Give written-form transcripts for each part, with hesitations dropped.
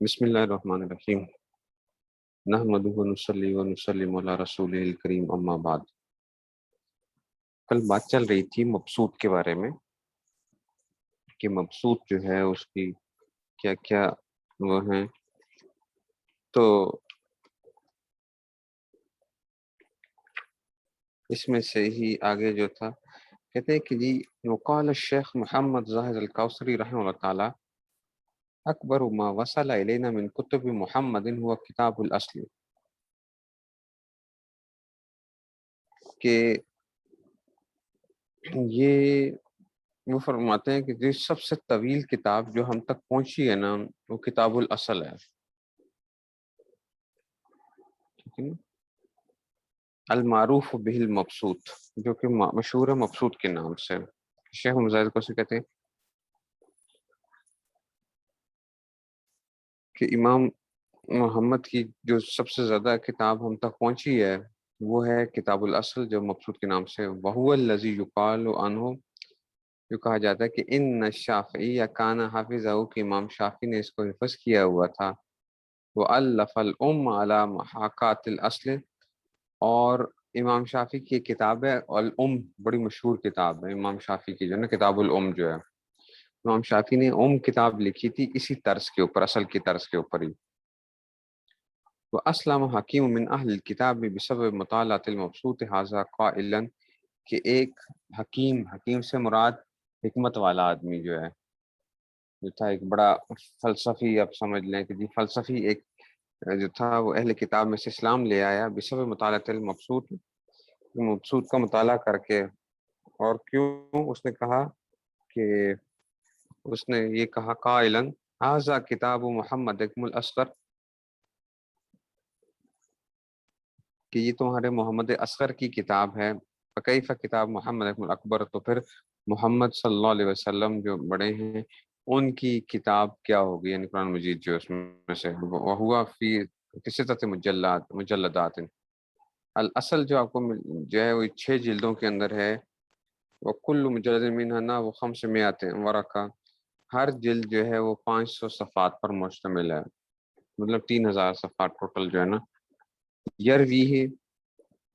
بسم اللہ الرحمن الرحیم نحمدہ ونصلی ونسلم علی رسولہ الکریم اما بعد۔ کل بات چل رہی تھی مبسوط کے بارے میں کہ مبسوط جو ہے اس کی کیا کیا وہ ہیں۔ تو اس میں سے ہی آگے جو تھا کہتے ہیں کہ جی وقال الشیخ محمد زاہد الکوثری رحمہ اللہ تعالی اکبر ما وصل الینا من کتب محمد ہوا کتاب الاصل، کہ یہ وہ فرماتے ہیں کہ جو سب سے طویل کتاب جو ہم تک پہنچی ہے نا وہ کتاب الاصل ہے، ٹھیک ہے نا؟ المعروف بہ المبسوط، جو کہ مشہور ہے مبسوط کے نام سے۔ شیخ مزاحد کو سے کہتے ہیں کہ امام محمد کی جو سب سے زیادہ کتاب ہم تک پہنچی ہے وہ ہے کتاب الاصل جو مبسوط کے نام سے۔ وہو الذی یقال عنہ، جو کہا جاتا ہے کہ ان الشافعی کان حافظہ، کہ امام شافعی نے اس کو حفظ کیا ہوا تھا۔ وَأَلَّفَ الْأُمَّ عَلَى مُحَاكَاةِ الْأَصْلِ، اور امام شافعی کی ایک کتاب ہے الام، بڑی مشہور کتاب ہے امام شافعی کی جو ہے نا، کتاب الام جو ہے، امام شافعی نے کتاب لکھی تھی اسی طرز کے اوپر، اصل کی طرز کے اوپر ہی۔ وَأَسْلَمَ حَكِيمٌ مِّنْ أَهْلِ الْكِتَابِ بِسَبَبِ مُطَالَعَةِ الْمَبْسُوطِ هَذَا قَائِلًا، کہ ایک حکیم سے مراد حکمت والا آدمی جو ہے، جو تھا ایک بڑا فلسفی، اب سمجھ لیں کہ جی فلسفی ایک جو تھا، وہ اہل کتاب میں سے اسلام لے آیا بسبب مطالعۃ المبسوط، مبسوط کا مطالعہ کر کے۔ اور کیوں اس نے کہا کہ اس نے یہ کہا قائلاً ھذا کتاب محمد الاصغر، کہ یہ تمہارے محمد اصغر کی کتاب ہے۔ فکیف کتاب محمد الاکبر، تو پھر محمد صلی اللہ علیہ وسلم جو بڑے ہیں ان کی کتاب کیا ہوگی، یعنی قرآن مجید جو اس میں سے، وہوا فی ستۃ مجلدات، الاصل جو آپ کو جو ہے وہ 6 جلدوں کے اندر ہے۔ وکل مجلد منہا وہ 500 ورقہ، ہر جلد جو ہے وہ 500 صفحات پر مشتمل ہے، مطلب 3000 صفحات ٹوٹل جو ہے نا۔ یرویہ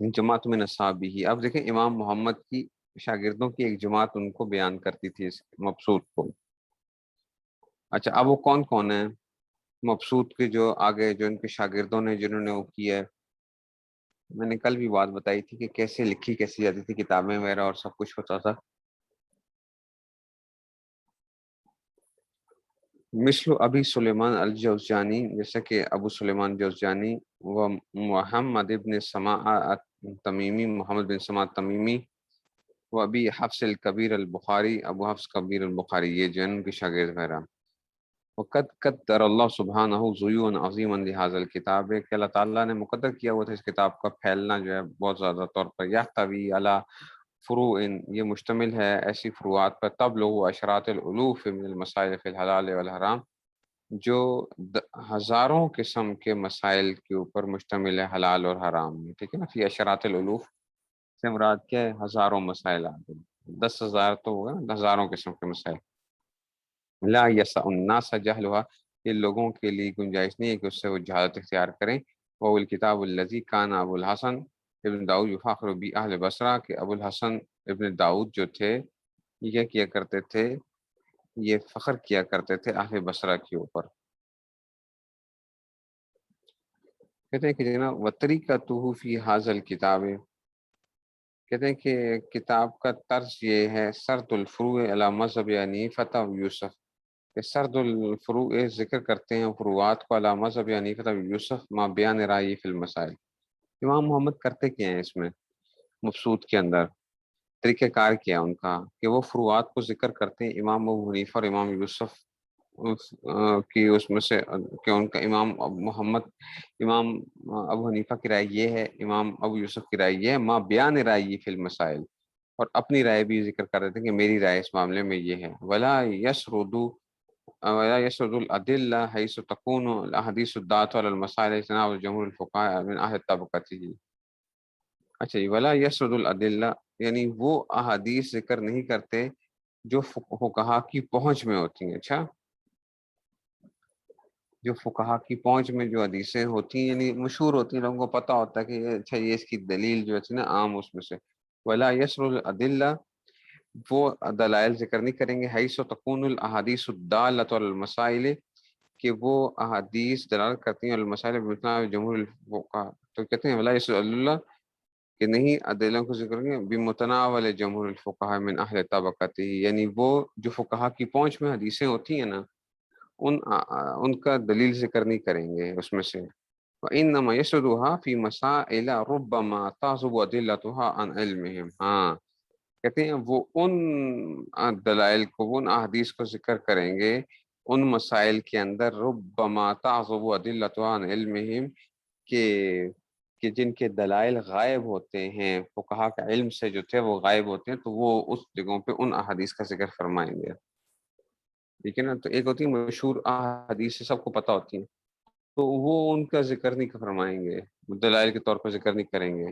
جماعت من اصحابہ، اب دیکھیں امام محمد کی شاگردوں کی ایک جماعت ان کو بیان کرتی تھی اس مبسوط کو۔ اچھا، اب وہ کون کون ہیں مبسوط کے جو آگے جو ان کے شاگردوں نے جنہوں نے وہ کیا ہے؟ میں نے کل بھی بات بتائی تھی کہ کیسے لکھی کیسی جاتی تھی کتابیں وغیرہ اور سب کچھ ہوتا تھا۔ مثل ابی سلیمان الجوزجانی، جیسا کہ ابو سلیمان جوزجانی، و محمد ابن سماع تمیمی، محمد بن سماع تمیمی، و ابی حفص الکبیر البخاری، ابو حفص کبیر البخاری، یہ جن کے شاگرد وغیرہ۔ وقد قدر اللہ سبحانہ ضیوعا عظیما لہذا الکتاب، کہ اللہ تعالیٰ نے مقدر کیا ہوا تھا اس کتاب کا پھیلنا جو ہے بہت زیادہ طور پر۔ یحتوی علی فروع، یہ مشتمل ہے ایسی فروعات پر، تبلغ عشرات الالوف من المسائل فی الحلال والحرام، جو ہزاروں قسم کے مسائل کے اوپر مشتمل ہے حلال اور حرام میں، ٹھیک ہے نا۔ فی عشرات الالوف سے مراد کیا ہے؟ ہزاروں مسائل، 10,000 تو ہوگا نا، ہزاروں قسم کے مسائل۔ لا یسع الناس جہلها، یہ لوگوں کے لیے گنجائش نہیں ہے کہ اس سے وہ جہالت اختیار کریں۔ وہ الکتاب الذی کان ابو الحسن ابن داؤد یفاخر بی اہل بصرہ، کہ ابو الحسن ابن داؤد جو تھے یہ کیا کرتے تھے، یہ فخر کیا کرتے تھے اہل بصرہ کے اوپر۔ کہتے ہیں کہ جناب وطریقتہ فی ھذا الکتاب، کہتے ہیں کہ کتاب کا طرز یہ ہے، سرد الفروع علی مذہب حنیفہ و یوسف، کہ سرد الفروع ذکر کرتے ہیں فروعات کو علی مذہب حنیفہ و یوسف ما بیان رائے فی المسائل۔ امام محمد کرتے کیا ہیں اس میں مبسوط کے اندر، طریقہ کار کیا ان کا کہ وہ فروعات کو ذکر کرتے ہیں امام ابو حنیفہ اور امام یوسف کی، اس میں سے کہ ان کا امام محمد، امام ابو حنیفہ کی رائے یہ ہے، امام ابو یوسف کی رائے یہ ہے، ما بیان رائے فی المسائل، اور اپنی رائے بھی ذکر کر رہے تھے کہ میری رائے اس معاملے میں یہ ہے۔ ولا يسرد الادلہ حیث تکون الاحادیث الدالۃ علی المسائل اجتناب جمہور الفقہاء من اہل طبقتہ۔ اچھا، ولا یسرد الادلہ، یعنی وہ احادیث ذکر نہیں کرتے جو فقہاء کی پہنچ میں ہوتی ہیں۔ اچھا، جو فقہا کی پہنچ میں جو حدیثیں ہوتی ہیں یعنی مشہور ہوتی ہیں، لوگوں کو پتہ ہوتا ہے کہ اچھا یہ اس کی دلیل جو ہے نا عام اس میں سے، ولا یسر الادلہ، وہ دلائل ذکر نہیں کریں گے، حیث تکون الاحادیث الدالۃ علی المسائل، کہ وہ احادیث دلالت کرتی ہیں المسائل بمثل جمہور الفقہاء، تو کہتے ہیں ولا یسر اللہ، کہ نہیں ادلوں کو ذکر کریں گے بمتناول جمہور الفقہاء من اہل طبقتہ، یعنی وہ جو فقہا کی پہنچ میں حدیثیں ہوتی ہیں نا ان کا دلیل ذکر نہیں کریں گے اس میں سے، وَإِنَّمَا يَسْرُدُهَا فِي مَسَائِلَ رُبَّمَا تَعْزُبُ أَدِلَّتُهَا عَنْ عِلْمِهِمْ، ہاں کہتے ہیں وہ ان دلائل کو، ان احادیث کو ذکر کریں گے ان مسائل کے اندر ربما تعزب أدلتها عن علمهم، کہ جن کے دلائل غائب ہوتے ہیں فقہا کا علم سے جو تھے وہ غائب ہوتے ہیں، تو وہ اس جگہوں پہ ان احادیث کا ذکر فرمائیں گے، ٹھیک ہے نا۔ تو ایک ہوتی ہے مشہور احادیث سب کو پتہ ہوتی ہیں، تو وہ ان کا ذکر نہیں فرمائیں گے، دلائل کے طور پر ذکر نہیں کریں گے،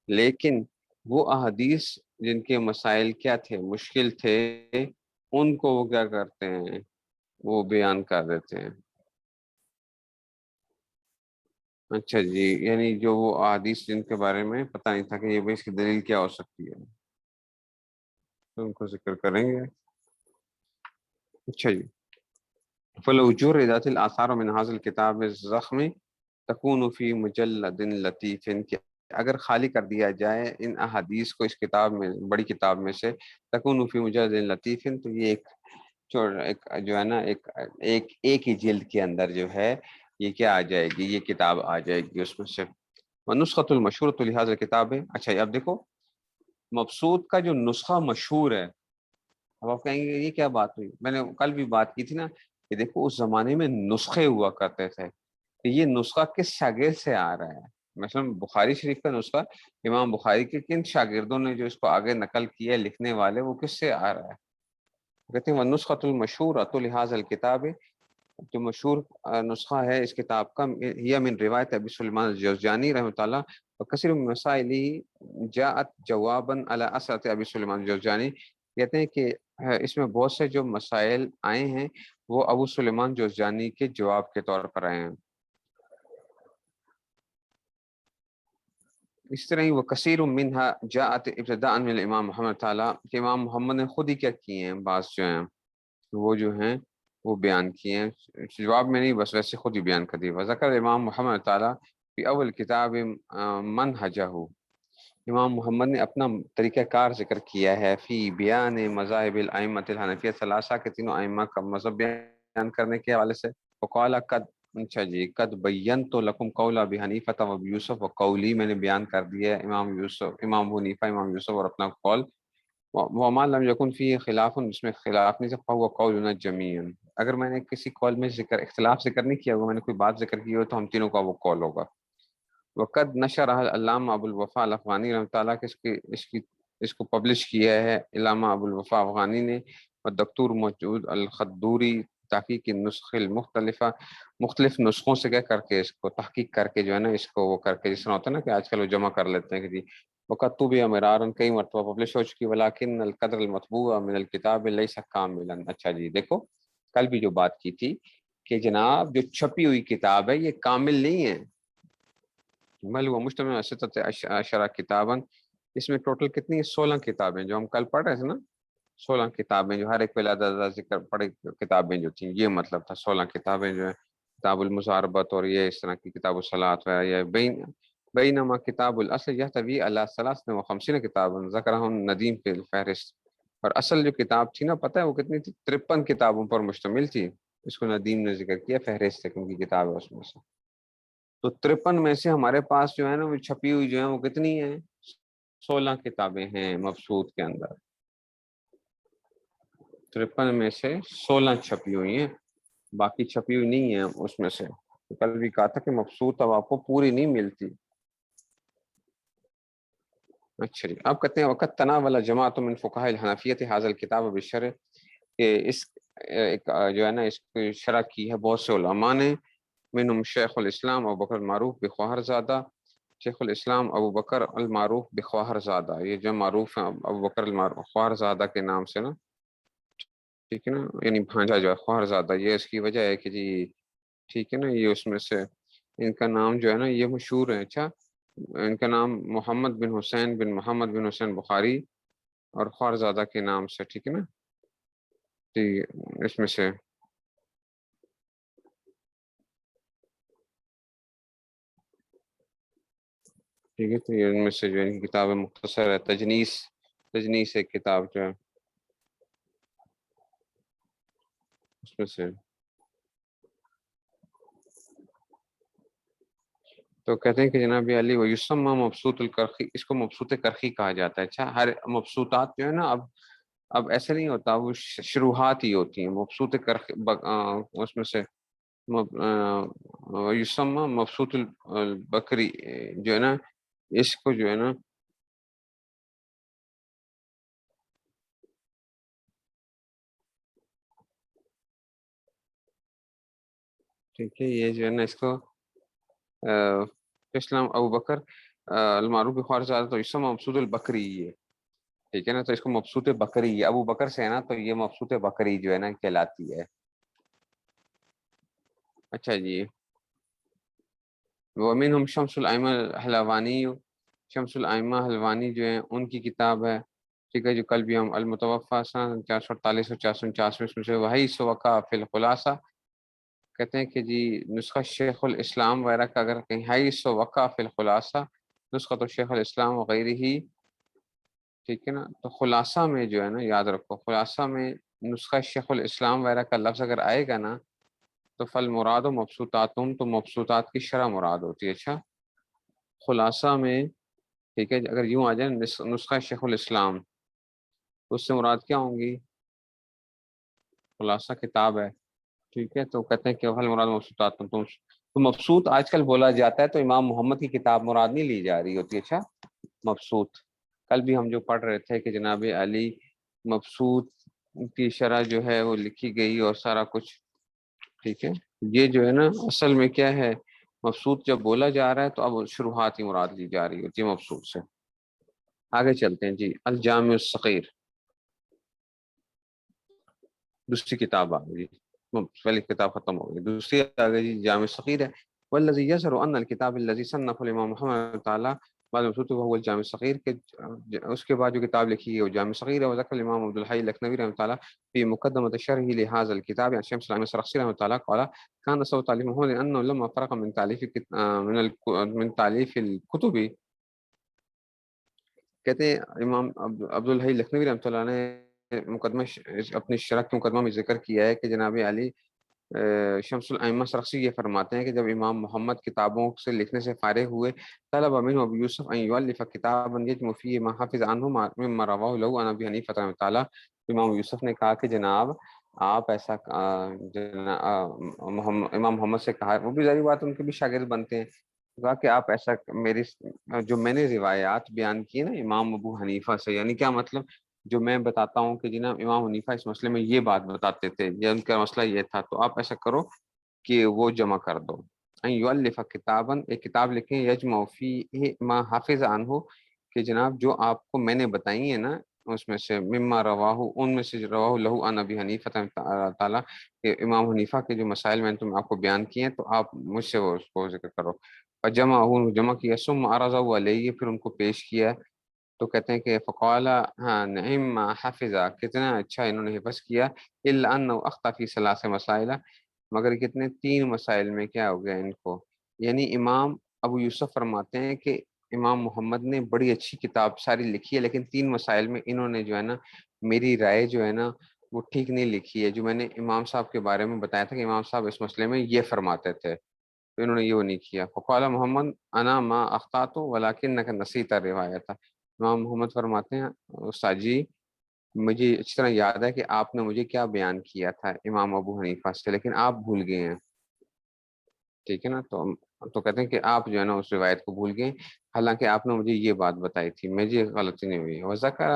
لیکن وہ احادیث جن کے مسائل کیا تھے، مشکل تھے، ان کو وہ کیا کرتے ہیں، وہ بیان کر دیتے ہیں۔ اچھا جی، یعنی جو وہ احادیث جن کے بارے میں پتہ نہیں تھا کہ یہ بھائی اس کی دلیل کیا ہو سکتی ہے، تو ان کو ذکر کریں گے۔ اچھا جی، فلو جردت الآثار من هذا الكتاب الضخم تکون فی مجلد لطیف، کہ اگر خالی کر دیا جائے ان احادیث کو اس کتاب میں، بڑی کتاب میں سے، تکون فی مجلد لطیف، تو یہ ایک جو ہے نا ایک ہی جلد کے اندر جو ہے یہ کیا آ جائے گی، یہ کتاب آ جائے گی اس میں سے، ونسخۃ المشہور لہذا کتاب ہے۔ اچھا اب دیکھو مبسوط کا جو نسخہ مشہور ہے، اب آپ کہیں گے یہ کیا بات ہوئی، میں نے کل بھی بات کی تھی نا کہ دیکھو اس زمانے میں نسخے ہوا کرتے تھے، کہ یہ نسخہ کس شاگرد سے آ رہا ہے، مثلا بخاری شریف کا نسخہ امام بخاری کے کن شاگردوں نے جو اس کو آگے نقل کیا، لکھنے والے، وہ کس سے آ رہا ہے، کہتے ہیں وَالنُّسْخَةُ الْمَشْهُورَةُ لِهَذَا الْكِتَابِ، جو مشہور نسخہ ہے اس کتاب کا، یہ من روایت ابی سلیمان الجوزجانی رحمۃ اللہ، وکثیر من مسائلہ جاءت جوابا علی اسرۃ ابی سلیمان الجوزجانی، کہتے ہیں کہ اس میں بہت سے جو مسائل آئے ہیں وہ ابو سلیمان جوزجانی کے جواب کے طور پر آئے ہیں، اس طرح ہی وہ کثیر منہا جاءت ابتداء من الامام محمد تعالیٰ، کہ امام محمد نے خود ہی کیا کیے ہیں، بعض جو ہیں وہ جو ہیں وہ بیان کیے ہیں، جواب میں نہیں بس ویسے خود ہی بیان کر دیا۔ وذکر امام محمد تعالیٰ فی اول کتاب منہجہ، امام محمد نے اپنا طریقہ کار ذکر کیا ہے فی بیان مذاہب الائمۃ الحنفیہ ثلاثہ، کے تینوں ائمہ کا مذہب بیان کرنے کے حوالے سے، وقال قد، اچھا جی، قد بینت لکم قول ابی حنیفہ و ابی یوسف، و قولی، میں نے بیان کر دیا ہے امام یوسف، امام ابو حنیفہ، امام یوسف اور اپنا قول، وما لم یکن فی خلاف، اس میں خلاف نہیں، فهو قولنا جمیعا، اگر میں نے کسی قول میں اختلاف ذکر نہیں کیا ہوگا، میں نے کوئی بات ذکر کی ہو تو ہم تینوں کا وہ قول ہوگا۔ وقد نشر علامہ ابو الوفا الافغانی رحمۃ اللہ کے اس کو پبلش کیا ہے علامہ ابو الوفا افغانی نے، اور دکتور موجود الخدوری تحقیق النسخ المختلفہ، مختلف نسخوں سے کیا کر کے اس کو تحقیق کر کے جو ہے نا اس کو وہ کر کے، جس طرح ہوتا ہے نا کہ آج کل وہ جمع کر لیتے ہیں کہ جی وقت تو بھی امرارن، کئی مرتبہ پبلش ہو چکی، ولیکن القدر المطبوع من الکتاب لیس کاملا۔ اچھا جی دیکھو کل بھی جو بات کی تھی کہ جناب جو چھپی ہوئی کتاب ہے یہ کامل نہیں ہے، بل وہ مجتمع ستۃ عشرہ کتاباً، اس میں ٹوٹل کتنی 16 کتابیں جو ہم کل پڑھ رہے تھے نا، 16 کتابیں جو ہر ایک پہ علیحدہ ذکر پڑے کتابیں جو تھیں، یہ مطلب تھا 16 کتابیں جو ہیں، کتاب المزاربت اور یہ اس طرح کی کتاب الصلاۃ وغیرہ، یہ بینما کتاب الاصل یحتوی علی 53 کتاباً ذکرہم ندیم فی الفہرست، اور اصل جو کتاب تھی نا پتہ ہے وہ کتنی تھی، 53 کتابوں پر مشتمل تھی، اس کو ندیم نے ذکر کیا، فہرست ہے ان کی کتاب ہے اس میں سے، تو 53 میں سے ہمارے پاس جو ہے نا وہ چھپی ہوئی جو ہے وہ کتنی ہیں، 16 کتابیں ہیں مبسوط کے اندر، 53 میں سے 16 چھپی ہوئی ہیں، باقی چھپی ہوئی نہیں ہیں اس میں سے، کل بھی کہا تھا کہ مبسوط اب آپ کو پوری نہیں ملتی۔ اچھا جی، اب کہتے ہیں وقت تناول جماعت من فقہاء الحنفیۃ ھذا الکتاب بالشرح، کہ اس ایک جو ہے نا اس کو شرح کی ہے بہت سے علماء نے، منہم شیخ الاسلام ابو بکر المعروف بخواہر زادہ، شیخ الاسلام ابو بکر المعروف بخواہر زادہ، یہ جو معروف ہیں ابو بکر المعروف خواہر زادہ کے نام سے نا، ٹھیک ہے نا، یعنی بھانجا جو ہے خواہر زادہ، یہ اس کی وجہ ہے کہ جی ٹھیک ہے نا، یہ اس میں سے ان کا نام جو ہے نا یہ مشہور ہے. اچھا، ان کا نام محمد بن حسین بن محمد بن حسین بخاری اور خوارزادہ کے نام سے. ٹھیک ہے نا جی، اس میں سے ٹھیک ہے. تو یہ ان میں سے جو ہے کتاب مختصر ہے تجنیس. تجنیس ایک کتاب جو ہے اس میں سے. تو کہتے ہیں کہ جناب علی و یسمى مبسوط الکرخی، اس کو مبسوط کرخی کہا جاتا ہے. اچھا، ہر مبسوطات جو ہے نا اب ایسے نہیں ہوتا، وہ شروحات ہی ہوتی ہیں مبسوط کرخی اس میں سے. یسمى مبسوط البکری جو ہے نا، اس کو جو ہے نا ٹھیک ہے، یہ جو ہے نا اس کو اسلام ابو بکر المعروف بخار سے تو یسمى مبسوط البکری ہے. ٹھیک ہے نا، تو اس کو مبسوط بکری ہے، ابو بکر سے ہے نا، تو یہ مبسوط بکری جو ہے نا کہلاتی ہے. اچھا جی، ومنہم شمس الائمہ الحلوانی، شمس الائمہ حلوانی جو ہیں ان کی کتاب ہے. ٹھیک ہے، جو کل بھی ہم المتوفا سن 448 اور 449 میں سے وہی سوقا فی الخلاصہ. کہتے ہیں کہ جی نسخہ شیخ الاسلام وغیرہ کا اگر کہیں ہے سوقا فی الخلاصہ، نسخہ تو شیخ الاسلام وغیرہ ہی. ٹھیک ہے نا، تو خلاصہ میں جو ہے نا یاد رکھو، خلاصہ میں نسخہ شیخ الاسلام وغیرہ کا لفظ اگر آئے گا نا تو فل مراد و مبسوطاتم، تو مبسوطات کی شرح مراد ہوتی ہے. اچھا، خلاصہ میں ٹھیک ہے اگر یوں آ جائے نسخہ شیخ الاسلام تو اس سے مراد کیا ہوں گی؟ خلاصہ کتاب ہے. ٹھیک ہے، تو کہتے ہیں کہ فل مراد مبسوطاتم، تو مبسوط آج کل بولا جاتا ہے تو امام محمد کی کتاب مراد نہیں لی جا رہی ہوتی. اچھا، مبسوط کل بھی ہم جو پڑھ رہے تھے کہ جناب علی مبسوط کی شرح جو ہے وہ لکھی گئی اور سارا کچھ. ٹھیک ہے، یہ جو ہے نا اصل میں کیا ہے، مبسوط جب بولا جا رہا ہے تو اب شروحات ہی مراد لی جا رہی ہوتی ہے مبسوط سے. آگے چلتے ہیں جی. الجامع الصغیر دوسری کتاب آ گئی. پہلی کتاب ختم ہو گئی، دوسری آ گئی جی جامع الصغیر ہے. والذی یظہر ان الکتاب الذی صنف الامام محمد تعالی بعد مبسوط وہ الجامع الصغیر کے اس کے بعد جو کتاب لکھی ہے وہ جامع الصغیر ہے. وذکر الامام عبد الحی لکھنوی رحمۃ اللہ في مقدمة شرحه لهذا الكتاب عن شمس العلم السرخسي رحمه الله قال كان صوت تعليف محمد أنه لما فرق من تأليف من تأليف الكتب. کہتے ہیں امام عبد الحی لکھنوی رحمۃ اللہ نے مقدمہ اپنی شرح کے مقدمہ میں ذکر کیا ہے کہ جناب علی شمس الائمہ سرخسی یہ فرماتے ہیں کہ جب امام محمد کتابوں سے لکھنے سے فارغ ہوئے طلب منہ ابو یوسف ان یؤلف کتابا یجمع فیہ ما حفظ عنہ مما رواه له عن ابی حنیفہ رحمۃ اللہ تعالی. امام یوسف نے کہا کہ جناب آپ ایسا امام محمد سے کہا، وہ بھی ظاہر بات ان کے بھی شاگرد بنتے ہیں، کہا کہ آپ ایسا میری جو میں نے روایات بیان کی نا امام ابو حنیفہ سے، یعنی کیا مطلب، جو میں بتاتا ہوں کہ جناب امام حنیفہ اس مسئلے میں یہ بات بتاتے تھے، یہ ان کا مسئلہ یہ تھا، تو آپ ایسا کرو کہ وہ جمع کر دو. یؤلف کتابا، ایک کتاب لکھیں یجمع فیہ ما حافظ عنہ، کہ جناب جو آپ کو میں نے بتائی ہیں نا اس میں سے مما رواہ، ان میں سے رواہ لہو عن ابی حنیفہ تعالی، کہ امام حنیفہ کے جو مسائل میں نے تم آپ کو بیان کیے ہیں تو آپ مجھ سے وہ اس کو ذکر کرو. جمع کیا ثم عرضہ علیہ، پھر ان کو پیش کیا. تو کہتے ہیں کہ فقال ہاں نعم ما حفظہ، کتنا اچھا انہوں نے حفظ کیا. الا انه اخطا فی ثلاث مسائل، مگر کتنے 3 مسائل میں کیا ہو گیا ان کو. یعنی امام ابو یوسف فرماتے ہیں کہ امام محمد نے بڑی اچھی کتاب ساری لکھی ہے، لیکن 3 مسائل میں انہوں نے جو ہے نا میری رائے جو ہے نا وہ ٹھیک نہیں لکھی ہے. جو میں نے امام صاحب کے بارے میں بتایا تھا کہ امام صاحب اس مسئلے میں یہ فرماتے تھے، تو انہوں نے یہ وہ نہیں کیا. فقال محمد انا ما اخطات ولکنک نسیت روایت. امام محمد فرماتے ہیں استاد جی مجھے اچھی طرح یاد ہے کہ آپ نے مجھے کیا بیان کیا تھا امام ابو حنیفہ سے، لیکن آپ بھول گئے ہیں. ٹھیک ہے نا، تو کہتے ہیں کہ آپ جو ہے نا اس روایت کو بھول گئے، حالانکہ آپ نے مجھے یہ بات بتائی تھی، مجھے غلطی نہیں ہوئی. وذکر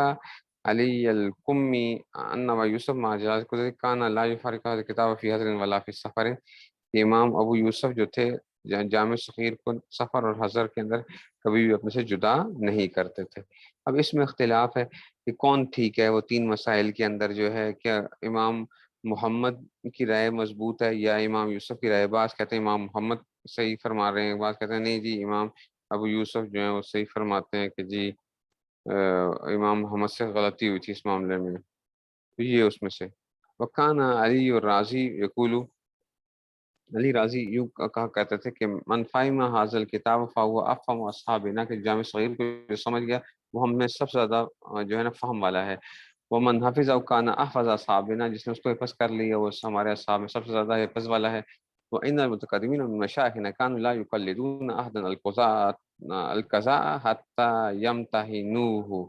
علی القمی ان یوسف ما جاز کان لا یفرق کتاب فی حضر ولا فی سفر، کہ امام ابو یوسف جو تھے جامع صغیر کو سفر اور حضر کے اندر کبھی بھی اپنے سے جدا نہیں کرتے تھے. اب اس میں اختلاف ہے کہ کون ٹھیک ہے، وہ 3 مسائل کے اندر جو ہے کیا امام محمد کی رائے مضبوط ہے یا امام یوسف کی رائے؟ بعض کہتے ہیں امام محمد صحیح فرما رہے ہیں، بعض کہتے ہیں نہیں جی امام ابو یوسف جو ہیں وہ صحیح فرماتے ہیں کہ جی امام محمد سے غلطی ہوئی تھی اس معاملے میں. تو یہ اس میں سے. وکان علی اور راضی یقولو، علی راضی یوں کہا کرتے تھے کہ من فہم حاضل کتاب فہو افہم اصحابنا، کہ جامع صغیر کو جو سمجھ گیا وہ ہم میں سب سے زیادہ جو ہے نا فہم والا ہے. وہ من حفظ او کان احفظ اصحابنا، جس نے اس کو حفظ کر لیا وہ ہمارے اصحاب میں سب سے زیادہ حفظ والا ہے. وان المتقدمین من مشایخنا كانوا لا يقلدون احدا القضاء حتى يمتحنوه.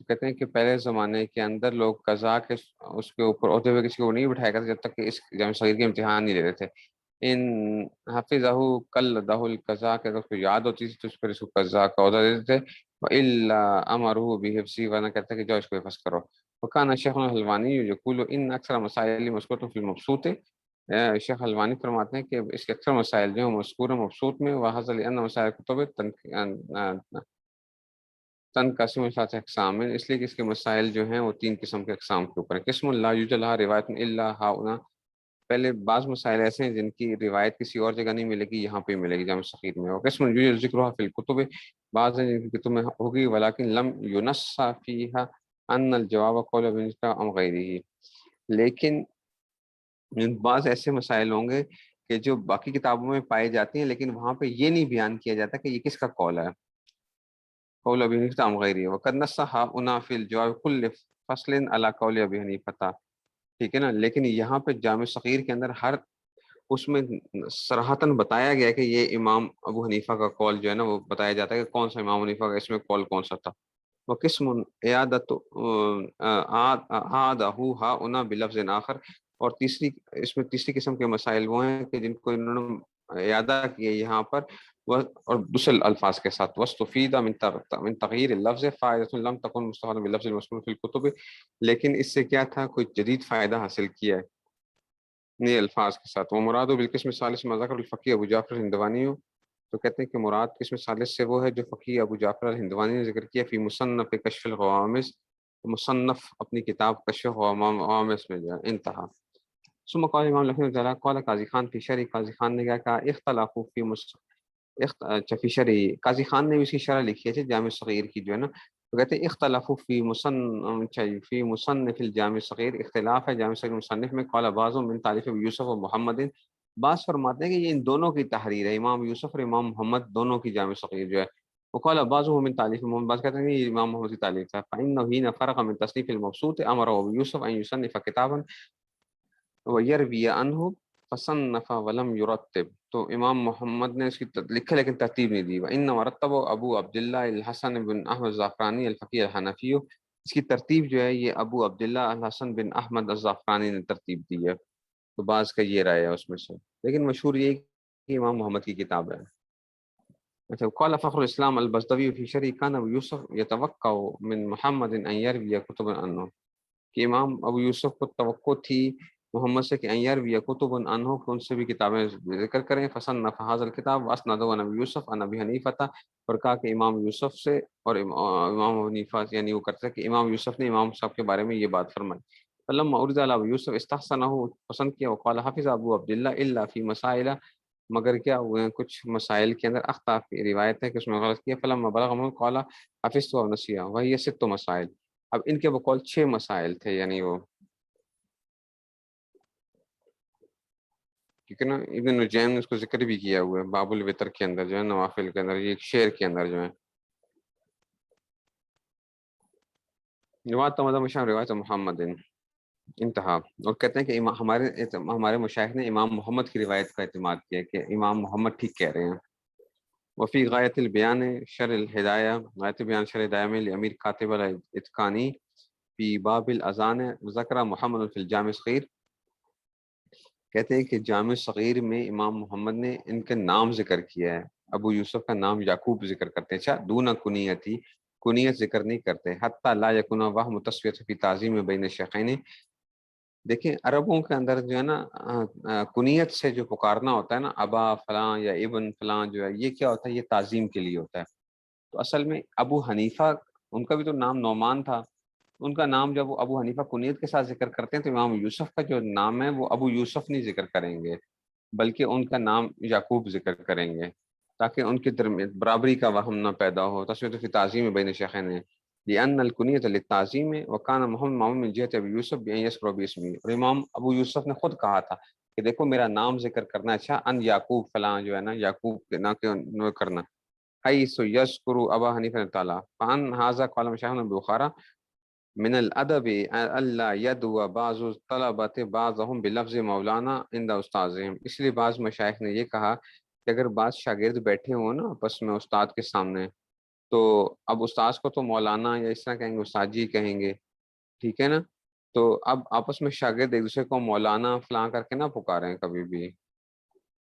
کہتے ہیں کہ پہلے زمانے کے اندر لوگ قضاء کے اس کے اوپر ہوتے ہوئے کسی کو نہیں بٹھایا کرتے جب تک کہ اس جامع صغیر کے امتحان نہیں لیتے تھے. ان حفظہ قلدہ القضاء، کہ اگر اس کو یاد ہوتی تھی تو اس پر اس کو قضاء کا عہدہ دیتے تھے. وَإِلَّا أَمَرُهُ بِحِفْظِهِ، ورنہ کہتے ہیں کہ جو اس کو حفظ کرو. وكان الشيخ الحلوانی يقول ان اکثر مسائل مذکورۃ فی المبسوط، شیخ حلوانی فرماتے ہیں کہ اس کے اکثر مسائل جو ہیں مذکور ہیں مبسوط میں. وحاصل ان مسائل کتب تنقسم ثلاث اقسام، اس لیے کہ اس کے مسائل جو ہیں وہ تین قسم کے اقسام کے اوپر ہیں. قسم لا یوجد لها روایت الا ها، پہلے بعض مسائل ایسے ہیں جن کی روایت کسی اور جگہ نہیں ملے گی، یہاں پہ ملے گی جامع صغیر میں. اور قسم یوجد ذکرها فی الکتب، بعض ہیں جن کی کتب میں ہوگی ولکن لم ينص فیها ان الجواب قول ابن ام غیره، لیکن بعض ایسے مسائل ہوں گے کہ جو باقی کتابوں میں پائے جاتے ہیں لیکن وہاں پہ یہ نہیں بیان کیا جاتا کہ یہ کس کا قول ہے. قول ابی حنیفہ ام غیری، وقد نصحا انا فی الجواب کل فصل علی قول ابی حنیفہ. ٹھیک ہے نا، لیکن یہاں پہ جامع صغیر کے اندر ہر اس میں صراحتاً بتایا گیا کہ یہ امام ابو حنیفہ کا قول جو ہے نا وہ بتایا جاتا ہے کہ کون سا امام حنیفہ کا اس میں قول کون سا تھا. وہ قسم اعادت اعادہ ہا انا بلفظ آخر، اور تیسری اس میں تیسری قسم کے مسائل وہ ہیں کہ جن کو انہوں نے اعادہ کیا یہاں پر اور دوسرے الفاظ کے ساتھ. وستفید من تغییر اللفظ فائدۃ لم تکن مستفادا باللفظ المذکور فی الکتب، لیکن اس سے کیا تھا کوئی جدید فائدہ حاصل کیا ہے نئے الفاظ کے ساتھ. وہ مراد بالقسم الثالث ما ذکر الفقیہ ابو جعفر الہندوانی، تو کہتے ہیں کہ مراد قسم ثالث سے وہ ہے جو فقیہ ابو جعفر الہندوانی نے ذکر کیا فی مصنف کشف الغوامض، مصنف اپنی کتاب کشف الغوامض میں جو ہے. انتہا. ثم قال امام لکھنؤ تعالیٰ قال قاضی خان فی شرح، قاضی خان نے کیا کہا اختلافوا فی فی شرح، قاضی خان نے بھی اس کی شرح لکھی ہے جامع صغیر کی جو ہے نا، تو کہتے ہیں اختلافوا فی مصنف الجامع صغیر، اختلاف ہے جامع صغیر مصنف میں. قال بعض من تالیف یوسف و محمد، بعض فرماتے ہیں کہ یہ ان دونوں کی تحریر ہے، امام یوسف اور امام محمد دونوں کی جامع صغیر جو ہے. وقال بعضهم من تالیف محمد، بعض کہتے ہیں کہ یہ امام محمد کی تالیف ہے. فإنه حين فرغ من تصنيف المبسوط امر ابو یوسف ان يصنف كتابا ويروي عنه فصنف ولم يرتب، تو امام محمد نے اس کی لکھا لیکن ترتیب نہیں دی. وانما رتب ابو عبداللہ الحسن بن احمد الزعفرانی الفقیہ الحنفی، اس کی ترتیب جو ہے یہ ابو عبداللہ الحسن بن احمد الزعفرانی نے ترتیب دی ہے. تو بعض کا یہ رائے ہے اس میں سے، لیکن مشہور یہ کہ امام محمد کی کتاب ہے. اچھا، قال فخر الاسلام البزدوی فی شرح کان ابو یوسف یتوقع من محمد ان یروی کتب عنہ، کہ امام ابو یوسف کو توقع تھی محمد سے کہ ان یروی کتب عنہ، کہ ان سے بھی کتابیں ذکر کریں. فصنف هذا الكتاب واسند عن ابی یوسف عن ابی حنیفہ، اور کہا کہ امام یوسف سے اور امام ابو حنیفہ سے، یعنی وہ کرتے ہیں کہ امام یوسف نے امام صاحب کے بارے میں یہ بات فرمائی. فلما عرض علی ابو یوسف استحسنہ، پسند کیا. وقال حفظ ابو عبداللہ الا فی مسائل، مگر کیا ہوئے ہیں کچھ مسائل کے اندر اخطاء کی روایت ہے کہ اس میں غلط کیا. فلما بلغ من قال حفظت ونسیہ وہی ست مسائل، اب ان کے بقول 6 مسائل تھے، یعنی وہ ٹھیک ہے نا. ابن نجیم نے اس کو ذکر بھی کیا ہوا ہے باب الوتر کے اندر جو ہے، نوافل کے اندر، یہ ایک شعر کے اندر جو ہے. روایت مشاہر روایت محمد، انتہا. اور کہتے ہیں کہ ہمارے مشائخ نے امام محمد کی روایت کا اعتماد کیا کہ امام محمد ٹھیک کہہ رہے ہیں. وفی غایت البیان شر الہدایہ، غایت البیان شر الہدایہ میں لامیر کاتب الاتقانی فی باب الاذان ذکر محمد فی الجامع صغیر، کہتے ہیں کہ جامع صغیر میں امام محمد نے ان کے نام ذکر کیا ہے. ابو یوسف کا نام یعقوب ذکر کرتے ہیں، اچھا دون کنیتی، کنیت ذکر نہیں کرتے. حتی لا یکون وہم تسویۃ فی تعظیم بین الشیخین، دیکھیں عربوں کے اندر جو ہے نا کنیت سے جو پکارنا ہوتا ہے نا، ابا فلاں یا ابن فلاں، جو ہے یہ کیا ہوتا ہے، یہ تعظیم کے لیے ہوتا ہے. تو اصل میں ابو حنیفہ ان کا بھی تو نام نعمان تھا، ان کا نام جب وہ ابو حنیفہ کنیت کے ساتھ ذکر کرتے ہیں تو امام یوسف کا جو نام ہے وہ ابو یوسف نہیں ذکر کریں گے، بلکہ ان کا نام یعقوب ذکر کریں گے، تاکہ ان کے درمیان برابری کا وہم نہ پیدا ہو۔ تسمیۃ فی تعظیم بین شیخین ہے، لأن الکنیۃ للتعظیم وکان محمد معمول من جہت ابی یوسف بأن یذکر باسمہ، اور امام ابو یوسف نے خود کہا تھا کہ دیکھو میرا نام ذکر کرنا اچھا، ان یعقوب فلاں جو ہے نا یعقوب کے نہ کرنا، حیث یذکر ابا حنیفہ تعالی فان ھذا قال مشایخنا بخارا من الادب الا يدعو بعض الطلبة بعضهم بلفظ مولانا عند استاذهم، اس لیے بعض مشائخ نے یہ کہا کہ اگر بعض شاگرد بیٹھے ہوں نا آپس میں استاد کے سامنے، تو اب استاذ کو تو مولانا یا اس طرح کہیں گے، استاد جی کہیں گے، ٹھیک ہے نا، تو اب آپس میں شاگرد ایک دوسرے کو مولانا فلاں کر کے نہ پکاریں کبھی بھی،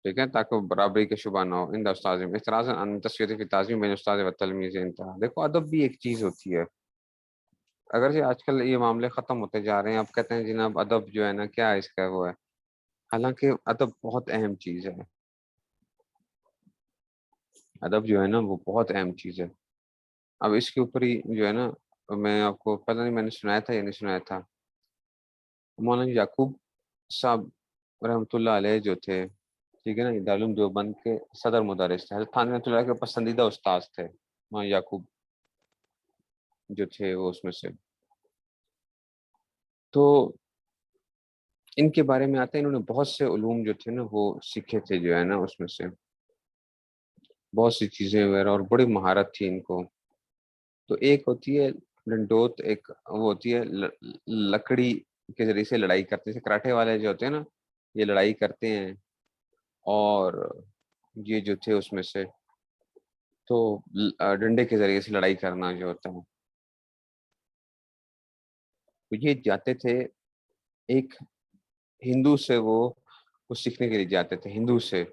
ٹھیک ہے، تاکہ برابری کا شبہ نہ ہو۔ عند استاذ اعتراض عن تسویۃ فی تعظیم بین استاد و تلمیذ انتہا۔ دیکھو ادب بھی ایک چیز ہوتی ہے، اگرچہ آج کل یہ معاملے ختم ہوتے جا رہے ہیں، اب کہتے ہیں جناب ادب جو ہے نا کیا اس کا وہ ہے، حالانکہ ادب بہت اہم چیز ہے، ادب جو ہے نا وہ بہت اہم چیز ہے۔ اب اس کے اوپر ہی جو ہے نا، میں آپ کو پتہ نہیں میں نے سنایا تھا یا نہیں سنایا تھا، مولانا یعقوب صاحب رحمۃ اللہ علیہ جو تھے، ٹھیک ہے نا، دارالعلوم دیوبند کے صدر مدرس تھے، حضرت تھانوی رحمۃ اللہ کے پسندیدہ استاد تھے مولانا یعقوب جو تھے وہ اس میں سے، تو ان کے بارے میں آتا ہے انہوں نے بہت سے علوم جو تھے نا وہ سیکھے تھے جو ہے نا، اس میں سے بہت سی چیزیں وغیرہ، اور بڑی مہارت تھی ان کو۔ تو ایک ہوتی ہے ڈنڈوت، ایک وہ ہوتی ہے لکڑی کے ذریعے سے لڑائی کرتے ہیں، کراٹے والے جو ہوتے ہیں نا یہ لڑائی کرتے ہیں، اور یہ جو تھے اس میں سے تو ڈنڈے کے ذریعے سے لڑائی کرنا جو ہوتا ہے، تو یہ جاتے تھے ایک ہندو سے، وہ سیکھنے کے لیے جاتے تھے ہندو سے،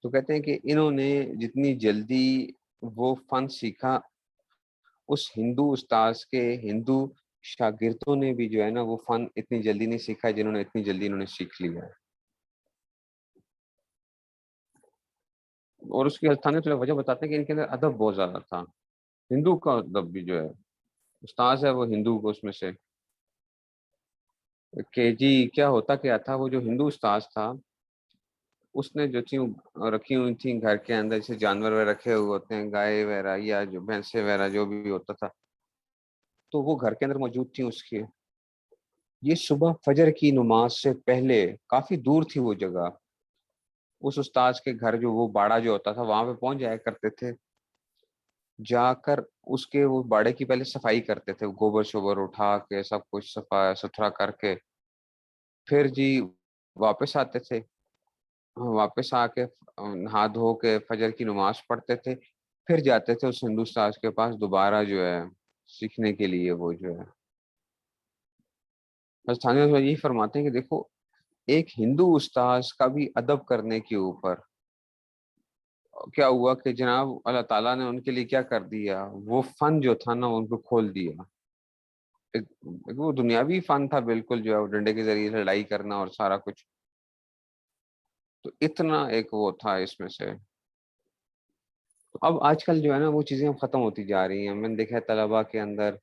تو کہتے ہیں کہ انہوں نے جتنی جلدی وہ فن سیکھا، اس ہندو استاذ کے ہندو شاگردوں نے بھی جو ہے نا وہ فن اتنی جلدی نہیں سیکھا جنہوں نے اتنی جلدی انہوں نے سیکھ لیا ہے۔ اور اس کی استھانیہ تھوڑا وجہ بتاتے ہیں کہ ان کے اندر ادب بہت زیادہ تھا، ہندو کا ادب بھی جو ہے، استاذ ہے وہ ہندو کو اس میں سے، کہ جی کیا ہوتا کیا تھا، وہ جو ہندو استاذ تھا اس نے جو تھی رکھی ہوئی تھیں گھر کے اندر، جیسے جانور وغیرہ رکھے ہوئے ہوتے ہیں، گائے وغیرہ یا جو بھینسیں وغیرہ جو بھی ہوتا تھا، تو وہ گھر کے اندر موجود تھیں اس کے، یہ صبح فجر کی نماز سے پہلے کافی دور تھی وہ جگہ، اس استاذ کے گھر جو وہ باڑہ جو ہوتا تھا وہاں پہ پہنچ جایا کرتے تھے، جا کر اس کے وہ باڑے کی پہلے صفائی کرتے تھے، گوبر شوبر اٹھا کے سب کچھ صفائی ستھرا کر کے، پھر جی واپس آتے تھے، واپس آ کے نہا دھو کے فجر کی نماز پڑھتے تھے، پھر جاتے تھے اس ہندو استاذ کے پاس دوبارہ جو ہے سیکھنے کے لیے وہ جو ہے۔ بس تھانوی صاحب یہی فرماتے ہیں کہ دیکھو ایک ہندو استاذ کا بھی ادب کرنے کے اوپر کیا ہوا کہ جناب اللہ تعالیٰ نے ان کے لیے کیا کر دیا، وہ فن جو تھا نا ان کو کھول دیا، وہ دنیاوی فن تھا بالکل جو ہے، وہ ڈنڈے کے ذریعے سے لڑائی کرنا اور سارا کچھ، تو اتنا ایک وہ تھا اس میں سے۔ تو اب آج کل جو ہے نا وہ چیزیں ختم ہوتی جا رہی ہیں، میں نے دیکھا ہے طلبا کے اندر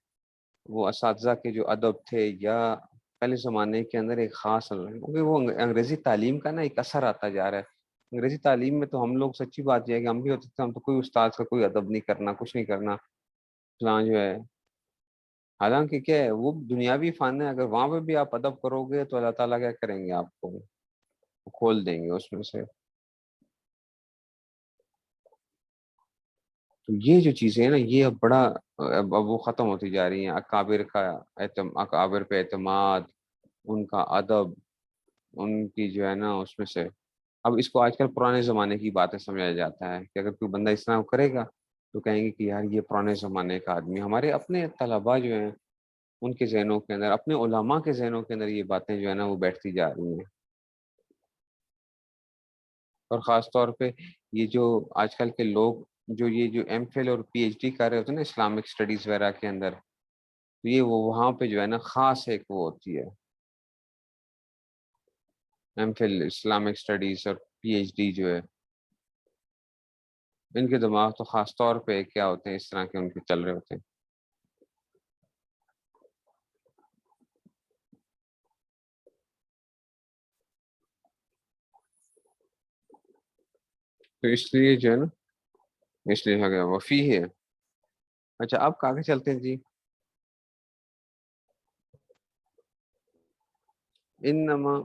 وہ اساتذہ کے جو ادب تھے، یا پہلے زمانے کے اندر ایک خاص کیونکہ وہ انگریزی تعلیم کا نا ایک اثر آتا جا رہا ہے، انگریزی تعلیم میں تو ہم لوگ سچی بات یہ ہے کہ ہم بھی ہوتے تھے، ہم تو کوئی استاد کا کوئی ادب نہیں کرنا، کچھ نہیں کرنا فلاں جو ہے، حالانکہ کیا ہے وہ دنیاوی فن ہے، اگر وہاں پہ بھی آپ ادب کرو گے تو اللہ تعالیٰ کیا کریں گے، آپ کو کھول دیں گے اس میں سے۔ تو یہ جو چیزیں ہیں نا یہ اب بڑا اب وہ ختم ہوتی جا رہی ہیں، اکابر کا اکابر پہ اعتماد، ان کا ادب، ان کی جو ہے نا اس میں سے، اب اس کو آج کل پرانے زمانے کی باتیں سمجھا جاتا ہے کہ اگر کوئی بندہ اس طرح کرے گا تو کہیں گے کہ یار یہ پرانے زمانے کا آدمی۔ ہمارے اپنے طلباء جو ہیں ان کے ذہنوں کے اندر، اپنے علماء کے ذہنوں کے اندر یہ باتیں جو ہے نا وہ بیٹھتی جا رہی ہیں، اور خاص طور پہ یہ جو آج کل کے لوگ جو یہ جو ایم فل اور پی ایچ ڈی کر رہے ہوتے ہیں نا اسلامک اسٹڈیز وغیرہ کے اندر، تو یہ وہ وہاں پہ جو ہے نا خاص ایک وہ ہوتی ہے ایم فل اسلامک اسٹڈیز اور پی ایچ ڈی جو ہے، ان کے دماغ تو خاص طور پہ کیا ہوتے ہیں اس طرح کے ان کے چل رہے ہوتے ہیں۔ تو اس لیے جو ہے نا، اس لیے ہو گیا وفی ہے. اچھا آپ آگے چلتے ہیں جی. انما،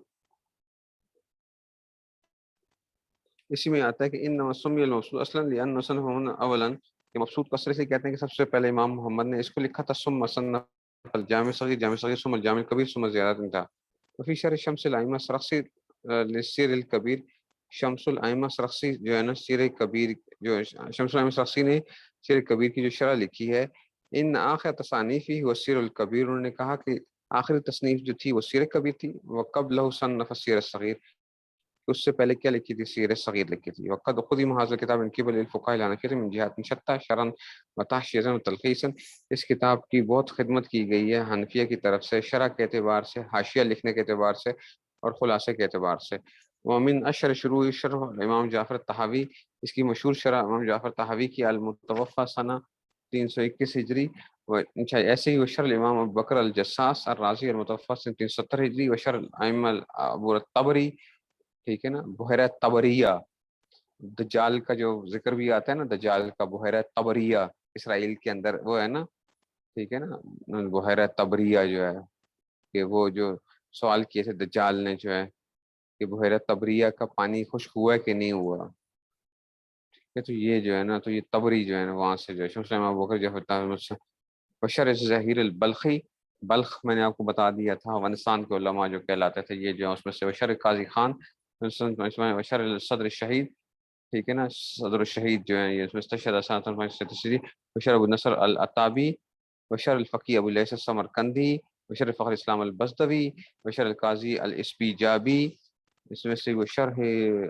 اسی میں آتا ہے کہ انما سمی الموصول اصلا لان صنف اولا، کہ مقصود کثرت سے کہتے ہیں کہ سب سے پہلے امام محمد نے اس کو لکھا تھا ثم صنف الجامع صغیر، جامع صغیر، ثم الجامع الکبیر، ثم زیارات انتہا. وفی شرح شمس الائمہ سرخسی للسیر الکبیر، شمس الائمہ سرخسی جو ہے نا سیر کبیر، جو شمس الائمہ سرخسی نے سیر کبیر کی جو شرح لکھی ہے، ان آخر تصانیفی وہ سیر الکبیر، انہوں نے کہا کہ آخری تصنیف جو تھی وہ سیر کبیر تھی. وقبلہ صنف السیر الصغیر، اس سے پہلے کیا لکھی تھی؟ سیر صغیر لکھی تھی. وقد خذ حاضر کتاب من قبل الفقهاء الحنفیہ من جہات شتى شرعا وتحشيزا وتلخیصا، اس کتاب کی بہت خدمت کی گئی ہے حنفیہ کی طرف سے، شرح کے اعتبار سے، حاشیہ لکھنے کے اعتبار سے، اور خلاصے کے اعتبار سے. ومن اشهر شروع شرح امام جعفر الطحاوی، اس کی مشہور شرح امام جعفر طحاوی کی المتوفى سنہ 321 ہجری، ایسے ہی وشر امام ابو بکر الجساس الرازی المتوفى سنہ 370 ہجری، وشر ائمہ ابو الطبری، ٹھیک ہے نا، بحیرہ طبریہ، دجال کا جو ذکر بھی آتا ہے نا، دجال کا بحیرہ طبریہ اسرائیل کے اندر وہ ہے نا، ٹھیک ہے نا، بحیرہ طبریہ جو ہے، کہ وہ جو سوال کیے تھے دجال نے جو ہے کہ بحیرہ طبریہ کا پانی خشک ہوا ہے کہ نہیں ہوا. کہ تو یہ جو ہے نا، تو یہ طبری جو ہے نا وہاں سے جو ہے شمس ابو بکر جو ہوتا ہے. بشر ظہیر البلخی، بلخ میں نے آپ کو بتا دیا تھا افغانستان کے علماء جو کہلاتے تھے یہ جو ہے اس میں سے. بشر قاضی خان، بشر صدر الشہید، ٹھیک ہے نا، صدر الشہید جو ہے یہ اس میں تشہیر. بشر ابو نصر العتابی، بشر الفقی ابو لیث السمرقندی، بشر فخر اسلام البزدوی، بشر القاضی الاسپیجابی، اس میں سے وہ شرح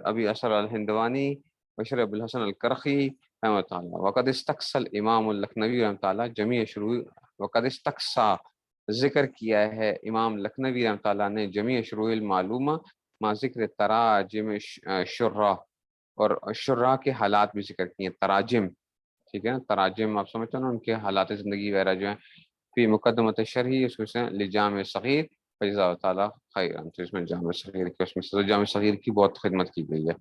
ابی اثر الہندوانی، بشر ابو الحسن الکرخی رحمۃ اللہ. وقد استقصى الامام اللکھنوی رحمۃ اللہ جمیع شروع، وقد استقصى ذکر کیا ہے امام لکھنوی رحمۃ اللہ نے جمیع شروع المعلومہ ما ذکر تراجم شراح، اور شراح کے حالات بھی ذکر کیے ہیں، تراجم، ٹھیک ہے نا، تراجم آپ سمجھتے ہیں نا، ان کے حالات زندگی وغیرہ جو ہیں. فی مقدمۃ شرحی، اس میں لجامع صغیر فجزا تعالیٰ خیرا، تو اس میں جامع صغیر کی، اس میں جامع صغیر کی بہت خدمت کی گئی ہے.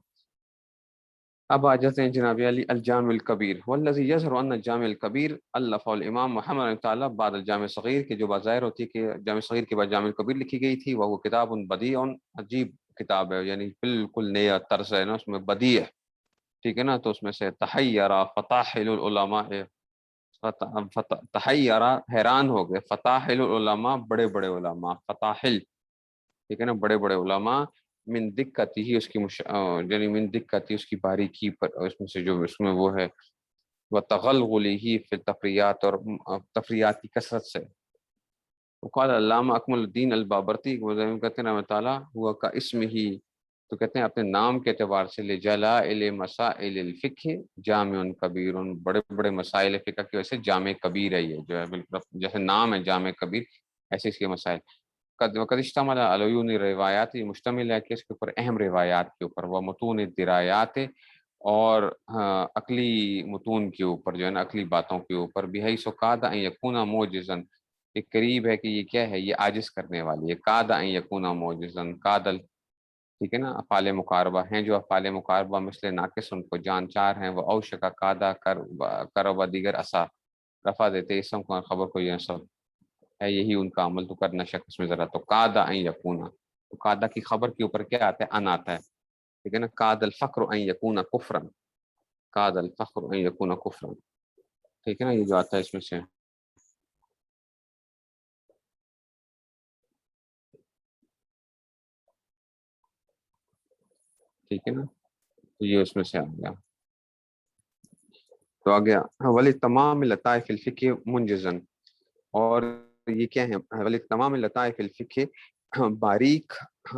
اب آ جاتے ہیں جناب علی الجامع الکبیر. والذی یظہر ان الجامع الکبیر الف الامام محمد رحمۃ اللہ بعد الجامع الصغیر، کے جو بظاہر ہوتی ہے کہ جامع صغیر کے بعد جامع الکبیر لکھی گئی تھی. وہ کتاب بدیع، عجیب کتاب ہے، یعنی بالکل نیا طرز ہے نا اس میں، بدیع، ٹھیک ہے نا. تو اس میں سے تحیر فطاحل العلماء، تحیر حیران ہو گئے، فطاحل العلماء بڑے بڑے علماء، فطاحل، ٹھیک ہے نا، بڑے بڑے علماء، من دقت ہی اس کی یعنی من دقت ہی اس کی باریکی پر، اس میں سے جو اس میں وہ ہے، وہ تغلغلی ہی فی تفریات، اور تفریات کی کثرت سے. وقال علامہ اکمل الدین البابرتی کہتے ہیں رحمۃ تعالیٰ ہوا کا اسم ہی، تو کہتے ہیں اپنے نام کے اعتبار سے، لجلائل مسائل الفقہ جامع کبیر، بڑے بڑے مسائل فقہ کی وجہ سے جامع کبیر ہے یہ جو ہے، بالکل جیسے نام ہے جامع کبیر ایسے اس کے مسائل. وقد اشتمل علی عیون روایات، یہ مشتمل ہے کہ اس کے اوپر اہم روایات کے اوپر، وہ متون درایات، اور عقلی متون کے اوپر جو ہے نا، عقلی باتوں کے اوپر. بحیث قاد ان یکون معجزا، کہ قریب ہے کہ یہ کیا ہے، یہ عاجز کرنے والی ہے. قاد ان یکون معجزا، قادل، ٹھیک ہے نا، افعال مقاربہ ہیں جو افعال مقاربہ مثل ناقص ان کو جان چار ہیں. وہ اوشکا قادہ کر و دیگر اسا، رفع دیتے اسم کو خبر کو یہ سب ہے، یہی ان کا عمل، تو کرنا شک اس میں ذرا. تو قادہ ان یکونا، تو قادہ کی خبر کے اوپر کیا آتا ہے؟ ان آتا ہے، ٹھیک ہے نا. قاد الفقر ان یکونا کفرا، قاد الفقر ان یکونا کفرا، ٹھیک ہے نا، یہ جو آتا ہے اس میں سے. ٹھیک ہے نا، تو یہ اس میں سے آ گیا. تو آ گیا ولی تمام لطائف الفقہ منجزن، اور یہ کیا ہے؟ ولی تمام لطائف الفقہ باریک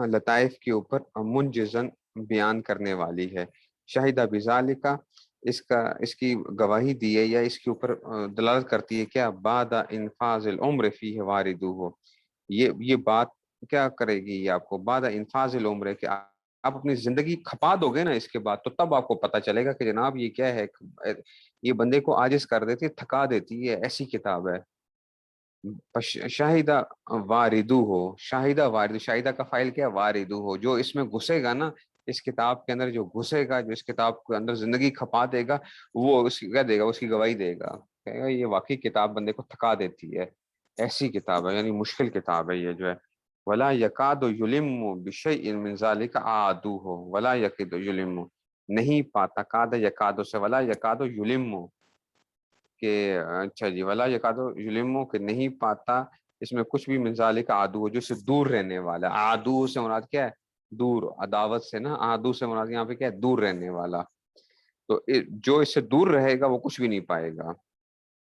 لطائف کے اوپر منجزن بیان کرنے والی ہے. شاہدہ بذالکا، اس کی گواہی دی ہے یا اس کے اوپر دلالت کرتی ہے کیا؟ بعد انفاذ العمر فیہ واردہ ہو، یہ بات کیا کرے گی یہ آپ کو؟ بعد انفاذ العمر، کہ آپ اپنی زندگی کھپا دو گے نا اس کے بعد، تو تب آپ کو پتہ چلے گا کہ جناب یہ کیا ہے، یہ بندے کو عاجز کر دیتی ہے، تھکا دیتی ہے، ایسی کتاب ہے. شاہدہ واردو ہو، شاہدہ وارد، شاہدہ کا فائل کیا؟ واردو ہو، جو اس میں گھسے گا نا، اس کتاب کے اندر جو گھسے گا، جو اس کتاب کے اندر زندگی کھپا دے گا، وہ اس کی کیا دے گا، اس کی گواہی دے گا، کہے گا یہ واقعی کتاب بندے کو تھکا دیتی ہے، ایسی کتاب ہے، یعنی مشکل کتاب ہے یہ جو ہے۔ ولا یکاد یلم بشیء من ذلک عادو ہو، ولا یکاد یلم، نہیں پاتا، کاد یکاد سے، ولا یکاد یلم، کہ اچھا جی، ولا یکاد یلم، کہ نہیں پاتا اس میں کچھ بھی، من ذالک عادو، جو سے دور رہنے والا، عادو سے مراد کیا ہے، دور، عداوت سے نا، عادو سے مراد یہاں پہ کیا ہے، دور رہنے والا، تو جو اس سے دور رہے گا وہ کچھ بھی نہیں پائے گا۔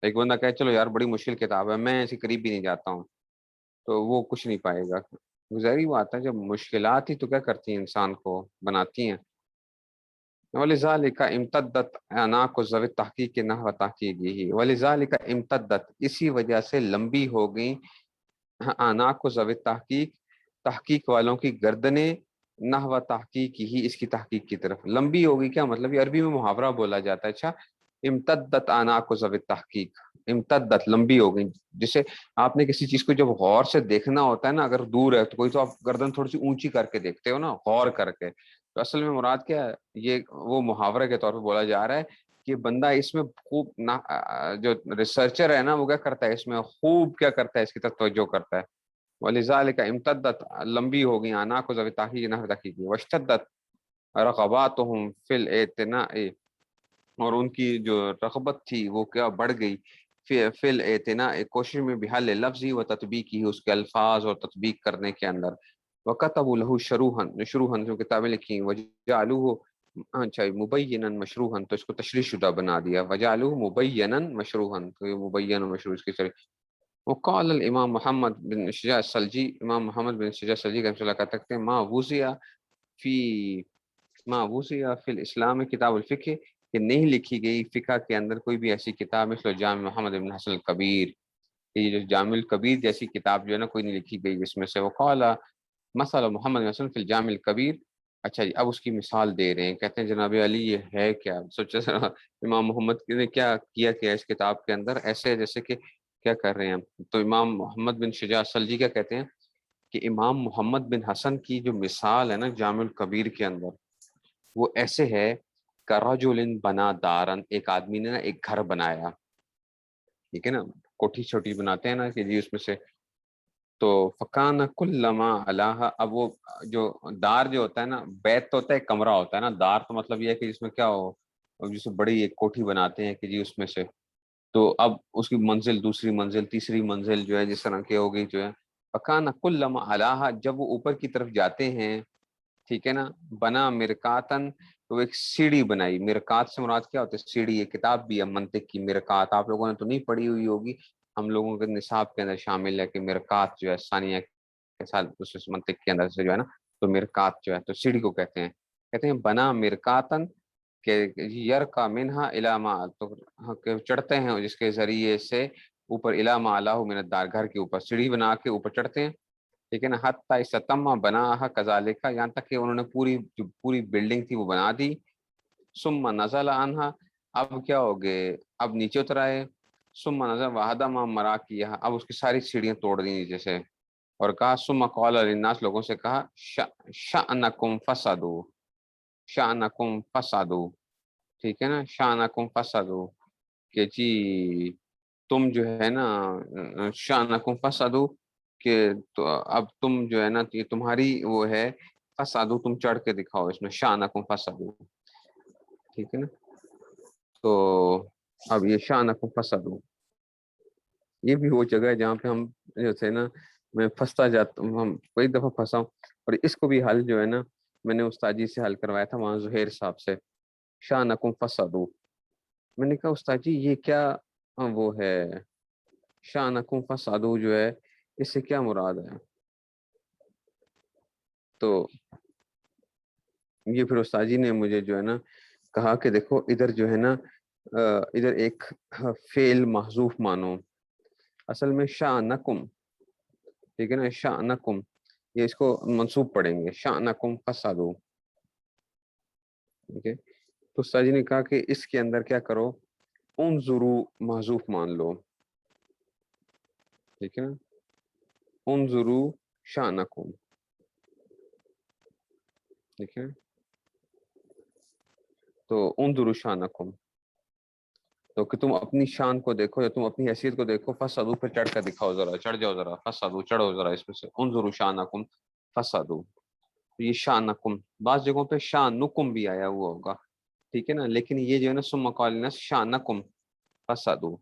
ایک بندہ کہے چلو یار بڑی مشکل کتاب ہے، میں ایسی قریب بھی نہیں جاتا ہوں، تو وہ کچھ نہیں پائے گا۔ ظاہری بات ہے، جب مشکلات ہی تو کیا کرتی ہیں، انسان کو بناتی ہیں۔ وَلِذَلِكَ امتدت اعناق ذوی تحقیق نحو تحقیقی، وَلِذَلِكَ امتدت، اسی وجہ سے لمبی ہو گئی، اعناق ذوی تحقیق، تحقیق والوں کی گردنیں، نحو تحقیق ہی، اس کی تحقیق کی طرف لمبی ہوگی۔ کیا مطلب، یہ عربی میں محاورہ بولا جاتا ہے۔ اچھا، امتدت اعناق ذوی تحقیق، امتدت لمبی ہو گئی، جسے آپ نے کسی چیز کو جب غور سے دیکھنا ہوتا ہے نا، اگر دور ہے تو کوئی تو آپ گردن تھوڑی سی اونچی کر کے دیکھتے ہو نا، غور کر کے، تو اصل میں مراد کیا ہے، یہ وہ محاورے کے طور پہ بولا جا رہا ہے کہ بندہ اس میں خوب جو ریسرچر ہے نا، وہ کیا کرتا ہے، اس میں خوب کیا کرتا ہے، اس کی طرف توجہ کرتا ہے۔ وَلِذَلِكَ امتدت، لمبی ہو گئی، آناق ذوی تحقیق نحو تحقیق، واشتدت رغباتهم فی الاعتناء، اور ان کی جو رغبت تھی وہ کیا بڑھ گئی، فی الاعتناء، کوشش میں، بحل لفظی و تطبیقی، اس کے الفاظ اور تطبیق کرنے کے اندر، وکتبوا له شروحا جو کتابیں لکھی، وجعلوه، اچھا مبینا مشروحا، تو اس کو تشریح شدہ بنا دیا، وجعلوه مبینا مشروحا، تو یہ مبین و مشروح اس کی شرح۔ وقال الامام محمد بن شجاع السلجی، امام محمد بن شجاع السلجی رحمۃ اللہ کا تکتے ہیں، فی ما وسع فی الاسلام کتاب الفقہ، کہ نہیں لکھی گئی فقہ کے اندر کوئی بھی ایسی کتاب مثل جامع محمد بن حسن الکبیر، کہ یہ جو جامع الکبیر جیسی کتاب جو ہے نا، کوئی نہیں لکھی گئی اس میں سے۔ وقال مثلا محمد بن حسن فی الجامع الکبیر، اچھا جی، اب اس کی مثال دے رہے ہیں، کہتے ہیں جناب علی یہ ہے کیا، سوچے ذرا امام محمد نے کیا کیا اس کتاب کے اندر، ایسے جیسے کہ کیا کر رہے ہیں۔ تو امام محمد بن شجاع السلجی کیا کہتے ہیں کہ امام محمد بن حسن کی جو مثال ہے نا جامع الکبیر کے اندر، وہ ایسے ہے، کرجل بنا دارن، ایک آدمی نے نا ایک گھر بنایا، ٹھیک ہے نا، کوٹھی چھوٹی بناتے ہیں نا کہ جی اس میں سے، تو فکان کلما اللہ، اب وہ جو دار جو ہوتا ہے نا، بیت تو ہوتا ہے کمرہ ہوتا ہے نا، دار تو مطلب یہ ہے کہ جس میں کیا ہو، جسے بڑی ایک کوٹھی بناتے ہیں کہ جی اس میں سے، تو اب اس کی منزل، دوسری منزل، تیسری منزل جو ہے جس طرح کی ہوگی جو ہے، فکان کلما اللہ، جب وہ اوپر کی طرف جاتے ہیں، ٹھیک ہے نا، بنا مرکاتن، تو ایک سیڑھی بنائی، مرکات سے مراد کیا ہوتا ہے، سیڑھی، یہ کتاب بھی ہے منطق کی، مرکات آپ لوگوں نے تو نہیں پڑھی ہوئی ہوگی، ہم لوگوں کے نصاب کے اندر شامل ہے کہ مرکات جو ہے ثانیہ کے ساتھ اس منطق کے اندر سے جو ہے نا، تو مرکات جو ہے تو سیڑھی کو کہتے ہیں بنا مرکاتن، کہ یر کا منہا علامہ، تو چڑھتے ہیں جس کے ذریعے سے اوپر، علامہ اللہ من الدار، گھر کے اوپر سیڑھی بنا کے اوپر چڑھتے ہیں، ٹھیک ہے نا، حتی استتم بناها کذالک، یہاں تک کہ انہوں نے پوری بلڈنگ تھی وہ بنا دی، ثم نزل عنها، اب کیا ہو گئے، اب نیچے اتر آئے، ثم نزل وحدم مراکیہ، اب اس کی ساری سیڑھیاں توڑ دی نیچے سے، اور کہا ثم قال للناس، لوگوں سے کہا، شأنکم فسدوا، شأنکم فسدوا، ٹھیک ہے نا، شأنکم فسدوا، کہ جی تم جو ہے نا، شأنکم فسدوا، کہ تو اب تم جو ہے نا، یہ تمہاری وہ ہے، فسادو، تم چڑھ کے دکھاؤ اس میں، شأنکم فسدوا، ٹھیک ہے نا، تو اب یہ شأنکم فسدوا، یہ بھی وہ جگہ ہے جہاں پہ ہم جو ہے نا، میں پھنستا جاتا ہوں، ہم کئی دفعہ پھنسا ہوں، اور اس کو بھی حل جو ہے نا، میں نے استاد جی سے حل کروایا تھا وہاں زہیر صاحب سے، شأنکم فسدوا، میں نے کہا استاد جی یہ کیا وہ ہے، شأنکم فسدوا جو ہے اس سے کیا مراد ہے، تو یہ پھر استاد جی نے مجھے جو ہے نا کہا کہ دیکھو ادھر جو ہے نا، ادھر ایک فعل محذوف مانو، اصل میں شأنکم، ٹھیک ہے نا، شأنکم، یہ اس کو منصوب پڑھیں گے، شأنکم فسدوا، ٹھیک ہے، تو استاد جی نے کہا کہ اس کے اندر کیا کرو، انظروا محذوف مان لو، ٹھیک ہے نا، انظروا شأنکم، ٹھیک ہے، تو انظروا شانکم، تو کہ تم اپنی شان کو دیکھو یا تم اپنی حیثیت کو دیکھو، فسدو پھر چڑھ کر دکھاؤ ذرا، چڑھ جاؤ ذرا، فسدو چڑھو ذرا اس میں سے، انظروا شانکم فسدو، یہ شانکم بعض جگہوں پہ شانکم بھی آیا ہوا ہوگا، ٹھیک ہے نا، لیکن یہ جو ہے نا ثم قال الناس شانکم فسدو،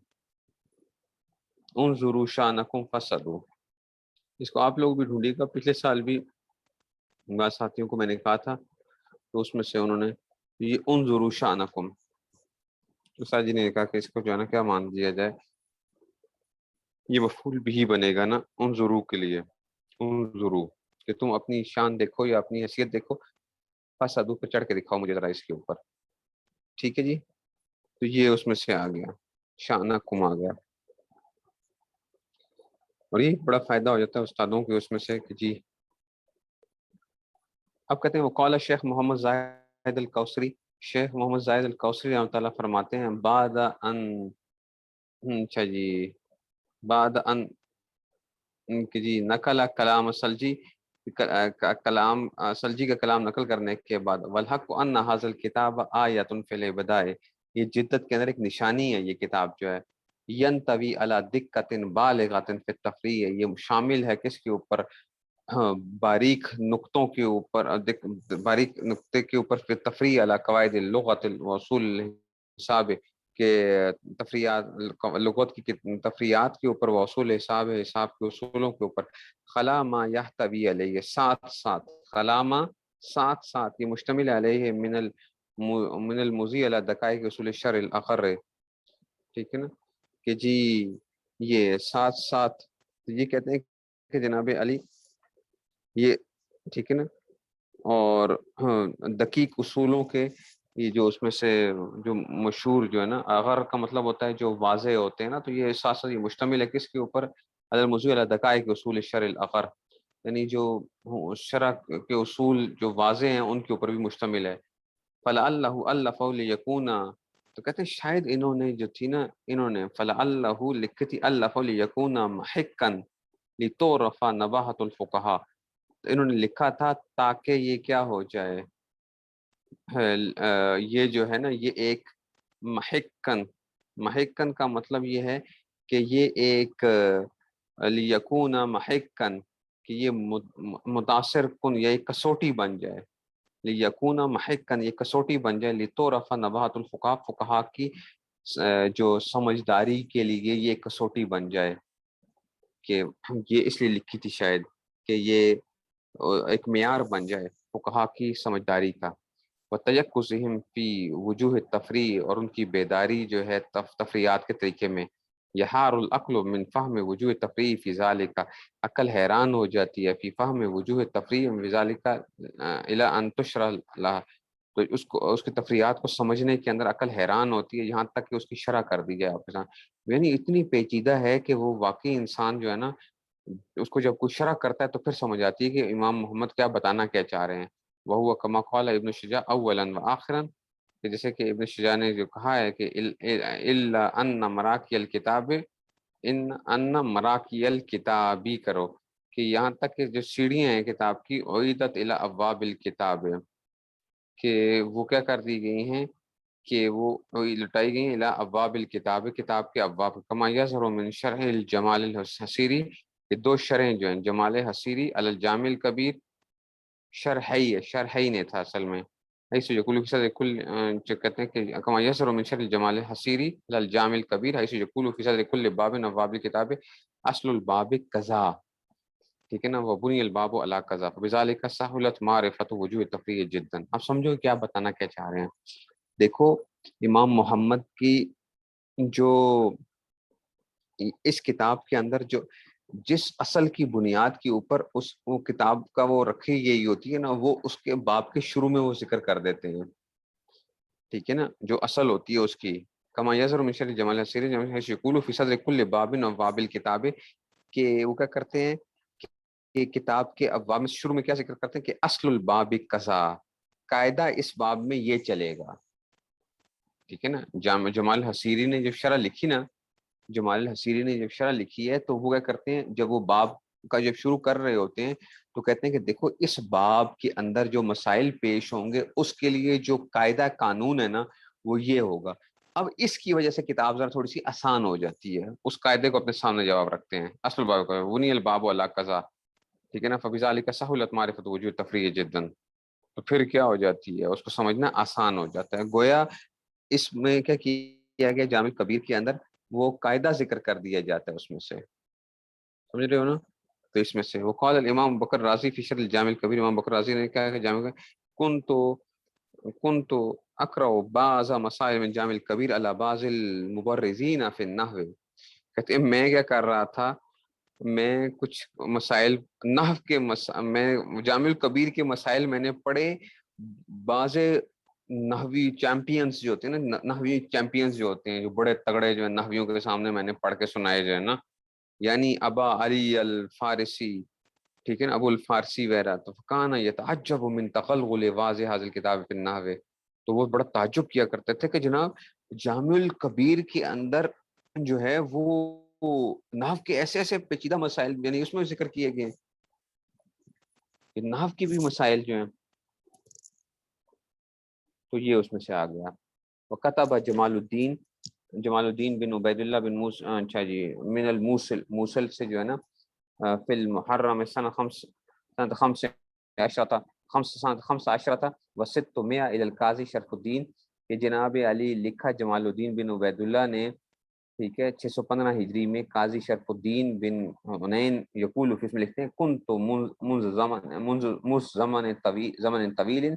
انظروا شانکم فسدو، اس کو آپ لوگ بھی ڈھونڈیے گا، پچھلے سال بھی بعض ساتھیوں کو میں نے کہا تھا تو اس میں سے انہوں نے یہ انظروا شانکم، استاد جی نے کہا کہ اس کو جو ہے نا کیا مان دیا جائے، یہ مفعول بھی بنے گا نا انظروا کے لیے، انظروا کہ تم اپنی شان دیکھو یا اپنی حیثیت دیکھو، فسدو پہ چڑھ کے دکھاؤ مجھے ذرا اس کے اوپر، ٹھیک ہے جی، تو یہ اس میں سے آ گیا، شانکم آ گیا، اور یہ بڑا فائدہ ہو جاتا ہے استادوں کے اس میں سے کہ جی، اب کہتے ہیں وقال شیخ محمد زاہد الکوثری، شیخ محمد زاہد الکوثری رحمۃ اللہ فرماتے ہیں بعد ان، اچھا جی، بعد ان کہ جی نقل کلام سلجی، کلام سلجی کا کلام نقل کرنے کے بعد، والحق ان ھذا الکتاب آیۃ فی الابتداء، یہ جدت کے اندر ایک نشانی ہے، یہ کتاب جو ہے ینطوی علی دقۃ بالغۃ فی التفریع، یہ شامل ہے کس کے اوپر، ہاں، باریک نقطوں کے اوپر، باریک نقطے کے اوپر، پھر تفریع علی قواعد اللغت واصول حساب کے تفریعات، لغت کی تفریعات کے اوپر، واصول حساب، حساب کے اصولوں کے اوپر، خلا ما یحتوی علیہ، ساتھ ساتھ، خلا ما ساتھ ساتھ، یہ مشتمل علیہ من المضی علی دقائق اصول الشرع الاخر، ٹھیک ہے نا، کہ جی یہ ساتھ ساتھ، یہ کہتے ہیں کہ جناب علی یہ، ٹھیک ہے نا، اور ہاں دقیق اصولوں کے، یہ جو اس میں سے جو مشہور جو ہے نا، اگر کا مطلب ہوتا ہے جو واضح ہوتے ہیں نا، تو یہ ساتھ ساتھ یہ مشتمل ہے کس کے اوپر، الموضوع علی دقائق اصول الشرع الاخر، یعنی جو شرع کے اصول جو واضح ہیں ان کے اوپر بھی مشتمل ہے، فلعلہ الف لیکون، تو کہتے ہیں شاید انہوں نے جو تھی نا، انہوں نے فلعلہ لکھی تھی الف لیکون محقا لتعرف نباہۃ الفقہاء، انہوں نے لکھا تھا تاکہ یہ کیا ہو جائے، یہ جو ہے نا یہ ایک محقن، محقن کا مطلب یہ ہے کہ یہ ایک لیکون محقن، کہ یہ متاثر کن یا ایک کسوٹی بن جائے، لیکون محقن یہ کسوٹی بن جائے، لتعرف نباہۃ الفقہاء، فقہاء کی جو سمجھداری کے لیے یہ کسوٹی بن جائے، کہ یہ اس لیے لکھی تھی شاید کہ یہ ایک معیار بن جائے فقہا کی سمجھداری کا، وتیقظہم فی وجوہ التفریع، اور ان کی بیداری جو ہے تفریعات کے طریقے میں، یحار العقل من فہم وجوہ التفریع فی ذالک، عقل حیران ہو جاتی ہے فی فہم وجوہ التفریع فی ذالک الی ان تشرح لها، تو اس کی تفریعات کو سمجھنے کے اندر عقل حیران ہوتی ہے یہاں تک کہ اس کی شرح کر دی جائے آپ کے ساتھ، یعنی اتنی پیچیدہ ہے کہ وہ واقعی انسان جو ہے نا اس کو جب کوئی شرح کرتا ہے تو پھر سمجھ آتی ہے کہ امام محمد کیا بتانا کیا چاہ رہے ہیں، وہو کما قال ابن شجاع اولا وآخرا، کہ جیسے کہ ابن شجاع نے جو کہا ہے کہ الا ان مراکی الکتاب، ان مراکی الکتابی کرو، کہ یہاں تک کہ جو سیڑھیاں ہیں کتاب کی، اعیدت الی ابواب الکتاب، کہ وہ کیا کر دی گئی ہیں، کہ وہ لٹائی گئی الی ابواب الکتاب، کتاب کے ابواب، کما یظہر من شرح الجمال الحصیری، یہ دو شرحیں جو ہیں، جمال حصیری علی الجامع الکبیر، شرحی نے تھا اصل میں، حیث یقول فی صدر کل، جو کہتے ہیں کہ کما یظہر من شرح الجمال الحصیری علی الجامع الکبیر، حیث یقول فی صدر کل باب من ابواب الکتاب اصل الباب کذا، ٹھیک ہے نا، وہ بنی الباب علی کذا فبذالک سہلت معرفت وجوہ التفریع جدا، اب سمجھو کیا بتانا کیا چاہ رہے ہیں، دیکھو امام محمد کی جو اس کتاب کے اندر جو جس اصل کی بنیاد کے اوپر اس وہ کتاب کا وہ رکھی گئی ہوتی ہے نا، وہ اس کے باب کے شروع میں وہ ذکر کر دیتے ہیں، ٹھیک ہے نا، جو اصل ہوتی ہے اس کی، کما یظہر من شرح جمال الحصیری یقول فی صدر کل باب من ابواب الکتاب، کہ وہ کیا کرتے ہیں کہ کتاب کے ابواب میں شروع میں کیا ذکر کرتے ہیں کہ اصل الباب کذا، قاعدہ اس باب میں یہ چلے گا، ٹھیک ہے نا، جمال حصیری نے جب شرح لکھی نا، جمال الحصیری نے جب شرح لکھی ہے تو وہ کیا کرتے ہیں، جب وہ باب کا جب شروع کر رہے ہوتے ہیں تو کہتے ہیں کہ دیکھو اس باب کے اندر جو مسائل پیش ہوں گے اس کے لیے جو قاعدہ قانون ہے نا وہ یہ ہوگا. اب اس کی وجہ سے کتاب ذرا تھوڑی سی آسان ہو جاتی ہے، اس قاعدے کو اپنے سامنے جواب رکھتے ہیں. اصل باب کا ونی الباب ولا قضا، ٹھیک ہے نا، فبذالک سہولت معرفت وجود تفریح جدا. تو پھر کیا ہو جاتی ہے، اس کو سمجھنا آسان ہو جاتا ہے. گویا اس میں کیا کیا گیا جامع کبیر کے اندر وہ قاعدہ ذکر کر دیا جاتا ہے اس میں سے، سمجھ رہے ہو نا. تو اس میں سے وہ قال الامام بکر رازی فی شرح الجامع الکبیر، امام بکر رازی نے کہا کہ جامع كنت اقرأ بعض مسائل من جامع الکبیر على بعض المبرزین فی النحو. کہتے ہیں میں کیا کر رہا تھا، میں کچھ مسائل نحو کے میں جامع الکبیر کے مسائل میں نے پڑھے بعض نحوی چیمپئنز جو ہوتے ہیں نا، نحوی چیمپئنز جو ہوتے ہیں، جو بڑے تگڑے جو ہیں نحویوں کے سامنے میں نے پڑھ کے سنائے جو ہے نا، یعنی ابا علی الفارسی، ٹھیک ہے نا، ابو الفارسی وغیرہ. تو کانا یتعجب من تقلغل واضح هذه الكتاب في النحو. تو وہ بڑا تعجب کیا کرتے تھے کہ جناب جامع الکبیر کے اندر جو ہے وہ نحو کے ایسے ایسے پیچیدہ مسائل یعنی اس میں ذکر کیے گئے کہ نحو کی بھی مسائل جو ہیں، تو یہ اس میں سے آ گیا. وکتب جمال الدین بن عبید اللہ بن موسیٰ، اچھا جی، من الموصل، موصل سے جو ہے نا، فی المحرم سنہ خمس عشرۃ وستمائہ الی القاضی شرف الدین، کہ جناب علی لکھا جمال الدین بن عبید اللہ نے، ٹھیک ہے، 615 ہجری میں قاضی شرف الدین بن حنین یقول، اس میں لکھتے ہیں کنت منذ زمن طویل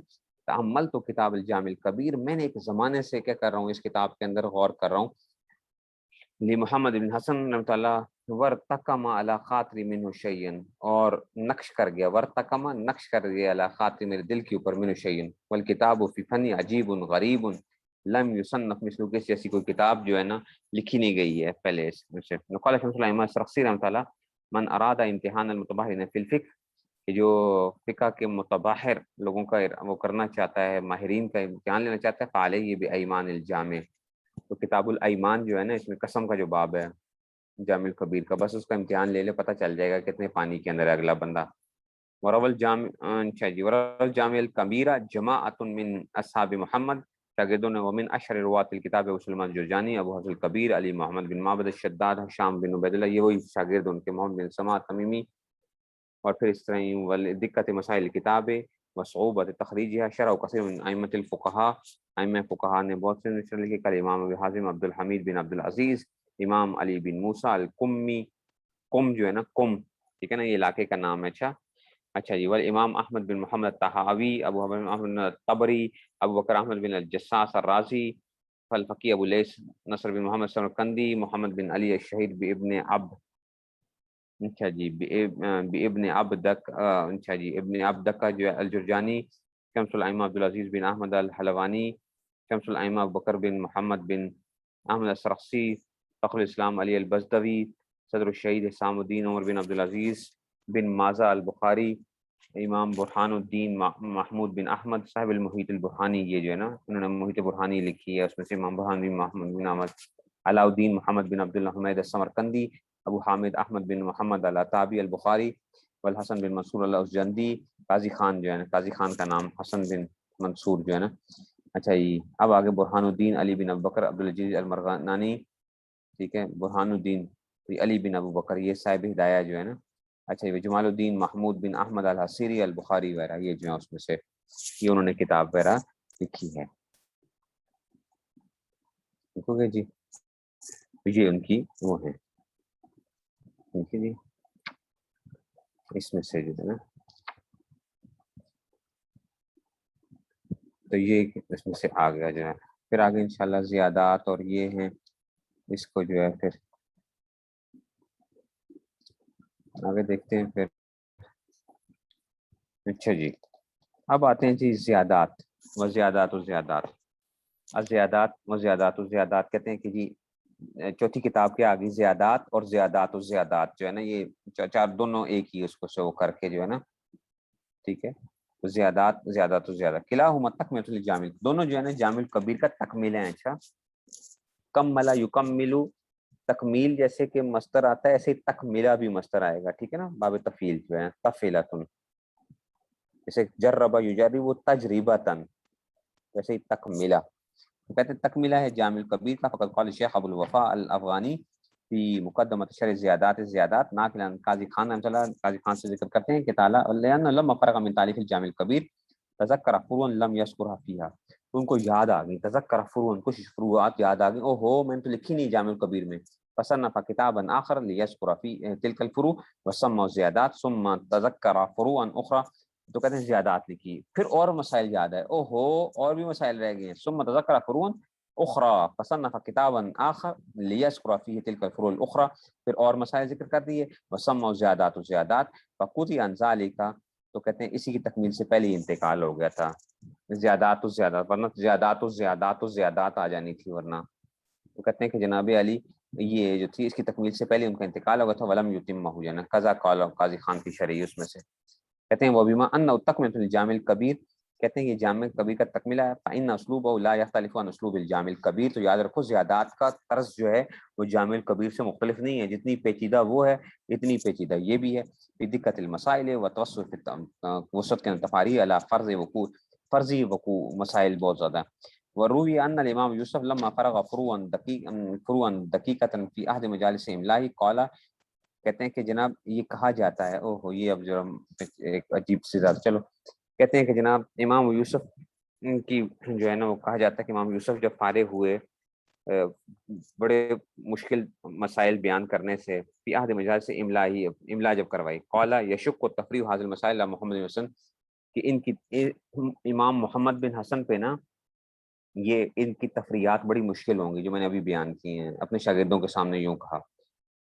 تعملت کتاب الجامع الکبیر، میں نے ایک زمانے سے کیا کر رہا ہوں، اس کتاب کے اندر غور کر رہا ہوں. لی محمد بن حسن رحمۃ اللہ ورتقم علی خاطری منہ شیئن، اور نقش کر گیا، ورتقم نقش کر گیا علی خاطری میرے دل کے اوپر منہ شیئن، والکتاب فی فنی عجیب غریب لم یصنف مثلہ، کہ جیسی کوئی کتاب جو ہے نا لکھی نہیں گئی ہے پہلے اس سے. قال شمس الائمہ سرخسی رحمۃ اللہ من اراد امتحان المتبحرین فی الفقہ، کہ جو فقہ کے متبحر لوگوں کا وہ کرنا چاہتا ہے، ماہرین کا امتحان لینا چاہتا ہے، فعلیہ بایمان الجامع. تو کتاب الایمان جو ہے نا، اس میں قسم کا جو باب ہے جامع الکبیر کا، بس اس کا امتحان لے لے، پتہ چل جائے گا کتنے پانی کے اندر ہے اگلا بندہ. ورول جامع، اچھا جی، ورول جامع الکبیرہ جماعت من اصحاب محمد، شاگردوں نے، ومن اشہر روات الکتاب ابو سلیمان الجرجانی، ابو حفص الکبیر، علی محمد بن معبد الشداد، حشام بن عبید اللہ، یہ وہی شاگرد ان کے، محمد بن سماع تمیمی. اور پھر اس طرح دقت مسائل کتاب وصعوبت تخریجها، شرح کثیر من ائمۃ الفقہاء، ائمہ فقہاء نے بہت سے نشر لکھے، کل امام ابی حازم عبد الحمید بن عبد العزیز، امام علی بن موسیٰ القمی، قم جو ہے نا، قم، ٹھیک ہے نا، یہ علاقے کا نام ہے. اچھا جی، والامام احمد بن محمد طحاوی، ابو احمد طبری، ابو بکر احمد بن الجساس الرازی، فالفقی ابو لیث نصر بن محمد سمرقندی، محمد بن علی الشہید بابن عبد، اچھا جی، ابن عبدک، اچھا جی، ابن عبدک جو ہے الجرجانی، شمس الائمہ عبدالعزیز بن احمد الحلوانی، شمس الائمہ ابو بکر بن محمد بن احمد السرخسی، فخر الاسلام علی البزدوی، صدر الشہید حسام الدین عمر بن عبدالعزیز بن مازہ البخاری، امام برہان الدین محمود بن احمد صاحب المحیط البرہانی، یہ جو ہے نا انہوں نے محیط برہانی لکھی ہے، اس میں سے امام برہان بن محمد بن احمد، علاء الدین محمد بن عبد الحمید السمرقندی، ابو حامد احمد بن محمد العتابی البخاری، والحسن بن منصور الازجندی، قاضی خان جو ہے نا، قاضی خان کا نام حسن بن منصور جو ہے نا. اچھا جی، اب آگے برہان الدین علی بن ابو بکر عبدالعزیز المرغنانی، ٹھیک ہے، برہان الدین علی بن ابو بکر، یہ صاحب ہدایہ جو ہے نا. اچھا جی، جمال الدین محمود بن احمد الحصیری البخاری وغیرہ، یہ جو ہے اس میں سے یہ انہوں نے کتاب وغیرہ لکھی ہے. دیکھو گے جی، یہ ان کی وہ ہے، ٹھیک ہے جی، اس میں سے جو ہے نا، تو یہ اس میں سے آ گیا جو ہے. پھر آگے انشاءاللہ زیادات اور یہ ہیں، اس کو جو ہے پھر آگے دیکھتے ہیں پھر. اچھا جی، اب آتے ہیں جی زیادات و زیادات و زیادات. زیادات و زیادات و زیادات کہتے ہیں کہ جی چوتھی کتاب کے آگے زیادات اور زیادات و زیادات جو ہے نا، یہ چار دونوں ایک ہی اس کو شو کر کے جو ہے نا، ٹھیک ہے. زیادات زیادات و زیادات کلاہما تکملۃ الجامع، دونوں جو ہے نا جامع الکبیر کا تکمیل ہیں. اچھا، کملا یکملو تکمیل جیسے کہ مصدر آتا ہے، ایسے ہی تکملہ بھی مصدر آئے گا، ٹھیک ہے نا، باب تفعیل جو ہے تفعیلۃ، جیسے جرب یجرب تجربۃ، ویسے ہی تکملہ. کہتے ہیں تکملہ ہے جامع الکبیر کا. فقط قال شیخ ابو الوفاء الافغانی فی مقدمۃ شرح زیادات ناقلا قاضی خان رحمۃ اللہ، قاضی خان سے ذکر کرتے ہیں کہ تعالیٰ لما فرغ من تعلیف الجامع الکبیر تذکر فروعا لم یذکرها فیہا، ان کو یاد آ گئی، تذکر فروعا، کچھ فروعات یاد آ گئی، او ہو میں نے تو لکھی نہیں جامع الکبیر میں، فصنف کتابا آخر لیذکر فی تلک الفروع وسمى زیادات ثم تذکر فروعا اخرى، تو کہتے ہیں زیادات لکھی، پھر اور مسائل یاد ہے، او ہو اور بھی مسائل رہ گئے ہیں، ثم تذکر فروعا اخرى فصنف کتابا آخر لیذکر فیہ تلک الفروع الاخرى، پھر اور مسائل ذکر کر دیے، وسمى زیادات فقضی عن ذلک، تو کہتے ہیں اسی کی تکمیل سے پہلے ہی انتقال ہو گیا تھا. زیادات ورنہ زیادات آ جانی تھی ورنہ. تو کہتے ہیں کہ جناب علی یہ جو تھی اس کی تکمیل سے پہلے ان کا انتقال ہو گیا تھا. ولم یتمہ جانا قضا قال قاضی خان کی شرعی اس میں سے. کہتے ہیں وہ بما ان تکملۃ الجامع الکبیر، کہتے ہیں یہ جامع کبیر کا تکملہ ہے. فإن اسلوبہ لا یختلف عن اسلوب الجامع الکبیر، تو یاد رکھو زیادات کا طرز جو ہے وہ جامع الکبیر سے مختلف نہیں ہے، جتنی پیچیدہ وہ ہے اتنی پیچیدہ یہ بھی ہے. فی دقت المسائل و توسط وسط کے تفاریع علی فرضی وقوع مسائل بہت زیادہ ہیں. وروی ان الامام یوسف لما فرغ فروعا دقیقۃ فی احد مجالس املائی قال، کہتے ہیں کہ جناب یہ کہا جاتا ہے، اوہ یہ اب جو ایک عجیب سی ذات، چلو کہتے ہیں کہ جناب امام یوسف کی جو ہے نا وہ کہا جاتا ہے کہ امام یوسف جب فارغ ہوئے بڑے مشکل مسائل بیان کرنے سے، فی عہد مجالس املا جب کروائی، قال یشق تفریح حاضر مسائل محمد بن حسن، کہ ان کی امام محمد بن حسن پہ نا یہ ان کی تفریحات بڑی مشکل ہوں گی جو میں نے ابھی بیان کی ہیں. اپنے شاگردوں کے سامنے یوں کہا.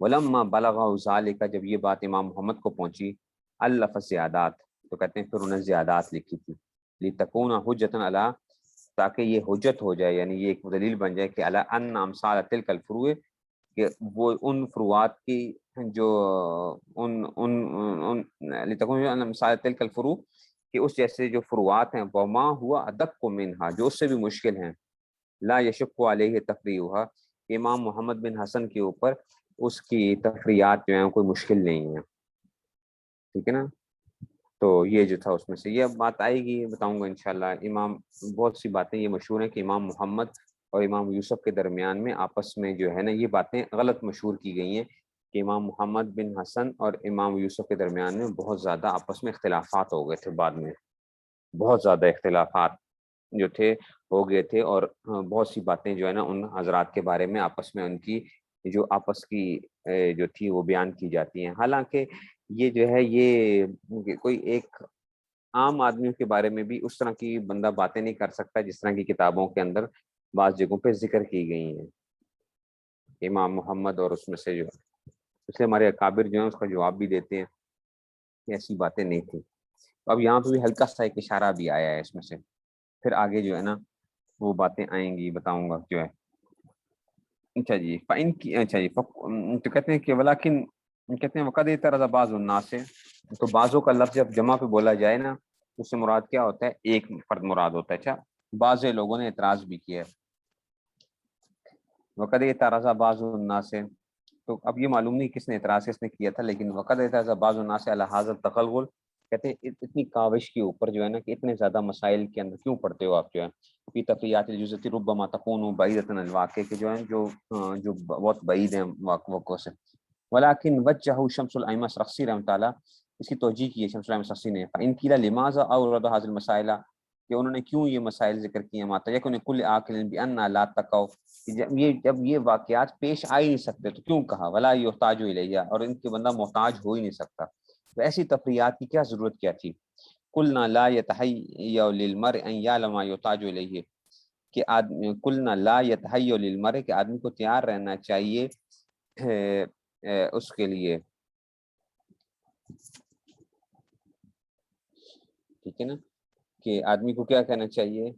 ولما بلغ ذالک، جب یہ بات امام محمد کو پہنچی، الف زیادات، تو کہتے ہیں پھر انہیں زیادات لکھی تھی. لتکون حجۃ علی، تاکہ یہ حجت ہو جائے، یعنی یہ ایک دلیل بن جائے کہ علی ان امثال تلک الفروع، کہ وہ ان فروعات کی جو لتکون امثال تلک الفروع، کہ اس جیسے جو فروعات ہیں، وما ہوا ادق منہا، جو اس سے بھی مشکل ہیں، لا یشق علیہ تفریعها، کہ امام محمد بن حسن کے اوپر اس کی تفریعات جو ہیں کوئی مشکل نہیں ہے. ٹھیک ہے نا. تو یہ جو تھا اس میں سے یہ بات آئے گی، بتاؤں گا انشاءاللہ. امام بہت سی باتیں یہ مشہور ہیں کہ امام محمد اور امام یوسف کے درمیان میں آپس میں جو ہے نا یہ باتیں غلط مشہور کی گئی ہیں کہ امام محمد بن حسن اور امام یوسف کے درمیان میں بہت زیادہ آپس میں اختلافات ہو گئے تھے. بعد میں بہت زیادہ اختلافات جو تھے ہو گئے تھے، اور بہت سی باتیں جو ہے نا ان حضرات کے بارے میں آپس میں ان کی جو آپس کی جو تھی وہ بیان کی جاتی ہیں. حالانکہ یہ جو ہے یہ کوئی ایک عام آدمیوں کے بارے میں بھی اس طرح کی بندہ باتیں نہیں کر سکتا جس طرح کی کتابوں کے اندر بعض جگہوں پہ ذکر کی گئی ہیں امام محمد اور اس میں سے جو اس لیے ہمارے اکابر جو ہیں اس کا جواب بھی دیتے ہیں کہ ایسی باتیں نہیں تھیں. اب یہاں پہ بھی ہلکا سا ایک اشارہ بھی آیا ہے اس میں سے، پھر آگے جو ہے نا وہ باتیں آئیں گی، بتاؤں گا جو ہے. اچھا جی فائن کی، اچھا جی تو کہتے ہیں کہ ولیکن کہتے ہیں وقد اعترض بعض الناس سے، تو بعضوں کا لفظ جب جمع پہ بولا جائے نا اس سے مراد کیا ہوتا ہے؟ ایک فرد مراد ہوتا ہے. اچھا بعض لوگوں نے اعتراض بھی کیا ہے. وقد اعترض بعض الناس سے، تو اب یہ معلوم نہیں کس نے اعتراض کس نے کیا تھا، لیکن وقد اعترض بعض الناس علی هذا التغلغل، کہتے ہیں اتنی کاوش کے اوپر جو ہے نا کہ اتنے زیادہ مسائل کے اندر کیوں پڑھتے ہو آپ جو ہے فی تفریعات الجزۃ ربما تكون بعیدۃ عن الواقع، کے جو ہیں جو بہت بعید ہیں واقعوں سے. ولكن وجہ شمس الائمہ سرخسی رحمۃ اللہ، اس کی توجیہ کی ہے شمس الائمہ سرخسی نے. فإن قیل لماذا اورد هذه المسائل، کہ انہوں نے کیوں یہ مسائل ذکر کیے ہیں. ماتا یکن کل عاقل بان لا تقوا، جب یہ واقعات پیش آ ہی نہیں سکتے تو کیوں کہا. ولا یحتاج الیہ، اور ان کے بندہ محتاج ہو ہی نہیں سکتا، تو ایسی تفریعات کی کیا ضرورت کیا تھی. قلنا لا یتحیّ للمرء ان یعلم ما یحتاج الیہ، کہ آدمی قلنا لا یتحیّ للمرء، کہ آدمی کو تیار رہنا چاہیے اس کے لیے، ٹھیک ہے نا، کہ آدمی کو کیا کہنا چاہیے،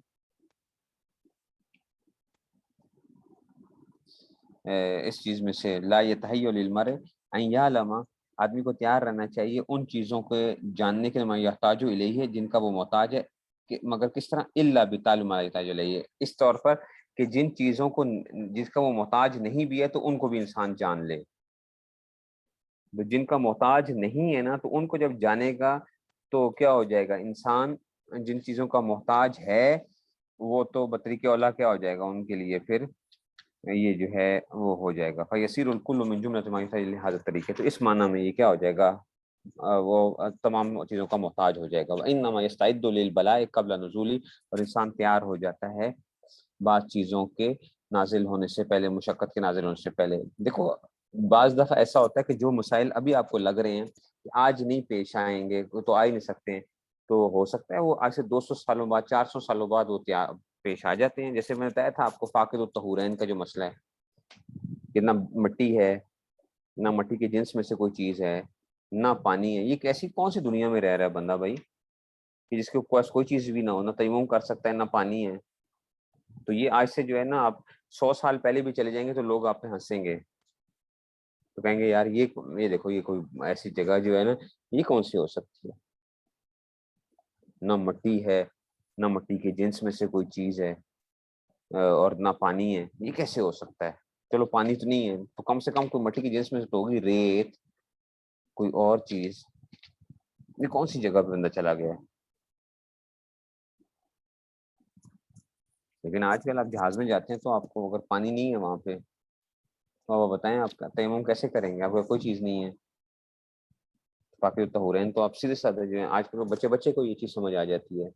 اس چیز میں سے لا یتحیّ للمرء ان یعلم، آدمی کو تیار رہنا چاہیے ان چیزوں کو جاننے کے لیے ما یحتاج الیہ، جن کا وہ محتاج ہے، کہ مگر کس طرح، الا بتعلم ما یحتاج الیہ، اس طور پر کہ جن چیزوں کو جس کا وہ محتاج نہیں بھی ہے تو ان کو بھی انسان جان لے. تو جن کا محتاج نہیں ہے نا تو ان کو جب جانے گا تو کیا ہو جائے گا, انسان جن چیزوں کا محتاج ہے وہ تو بطریق اولا کیا ہو جائے گا ان کے لیے, پھر یہ جو ہے وہ ہو جائے گا فیسیر الکل من جملۃ ما یحتاج لهذا الطریق. تو اس معنی میں یہ کیا ہو جائے گا, وہ تمام چیزوں کا محتاج ہو جائے گا. وانما یستعد للبلاء قبل نزول, اور انسان تیار ہو جاتا ہے بعض چیزوں کے نازل ہونے سے پہلے, مشقت کے نازل ہونے سے پہلے. دیکھو بعض دفعہ ایسا ہوتا ہے کہ جو مسائل ابھی آپ کو لگ رہے ہیں کہ آج نہیں پیش آئیں گے, تو آ ہی نہیں سکتے ہیں, تو ہو سکتا ہے وہ آج سے 200 سالوں بعد 400 سالوں بعد وہ پیش آ جاتے ہیں. جیسے میں نے بتایا تھا آپ کو فاقد الطہورین کا جو مسئلہ ہے کہ نہ مٹی ہے, نہ مٹی کے جنس میں سے کوئی چیز ہے, نہ پانی ہے. یہ کیسی کون سی دنیا میں رہ رہا ہے بندہ بھائی کہ جس کے پاس کوئی چیز بھی نہ ہو, نہ تیمم کر سکتا ہے, نہ پانی ہے. تو یہ آج سے جو ہے نا آپ 100 سال پہلے بھی چلے جائیں گے تو لوگ آپ پہ ہنسیں گے, تو کہیں گے یار یہ دیکھو یہ کوئی ایسی جگہ جو ہے نا یہ کون سی ہو سکتی ہے, نہ مٹی ہے, نہ مٹی کے جنس میں سے کوئی چیز ہے, اور نہ پانی ہے. یہ کیسے ہو سکتا ہے؟ چلو پانی تو نہیں ہے تو کم سے کم کوئی مٹی کے جنس میں سے تو ہوگی, ریت, کوئی اور چیز. یہ کون سی جگہ پہ بندہ چلا گیا ہے؟ لیکن آج کل آپ جہاز میں جاتے ہیں تو آپ کو اگر پانی نہیں ہے وہاں پہ تو آپ بتائیں آپ کا تیمم کیسے کریں گے, آپ کا کوئی چیز نہیں ہے. باقی تو ہو رہے ہیں تو آپ سیدھے سادھے جو ہیں آج کل بچے کو یہ چیز سمجھ آ جاتی ہے.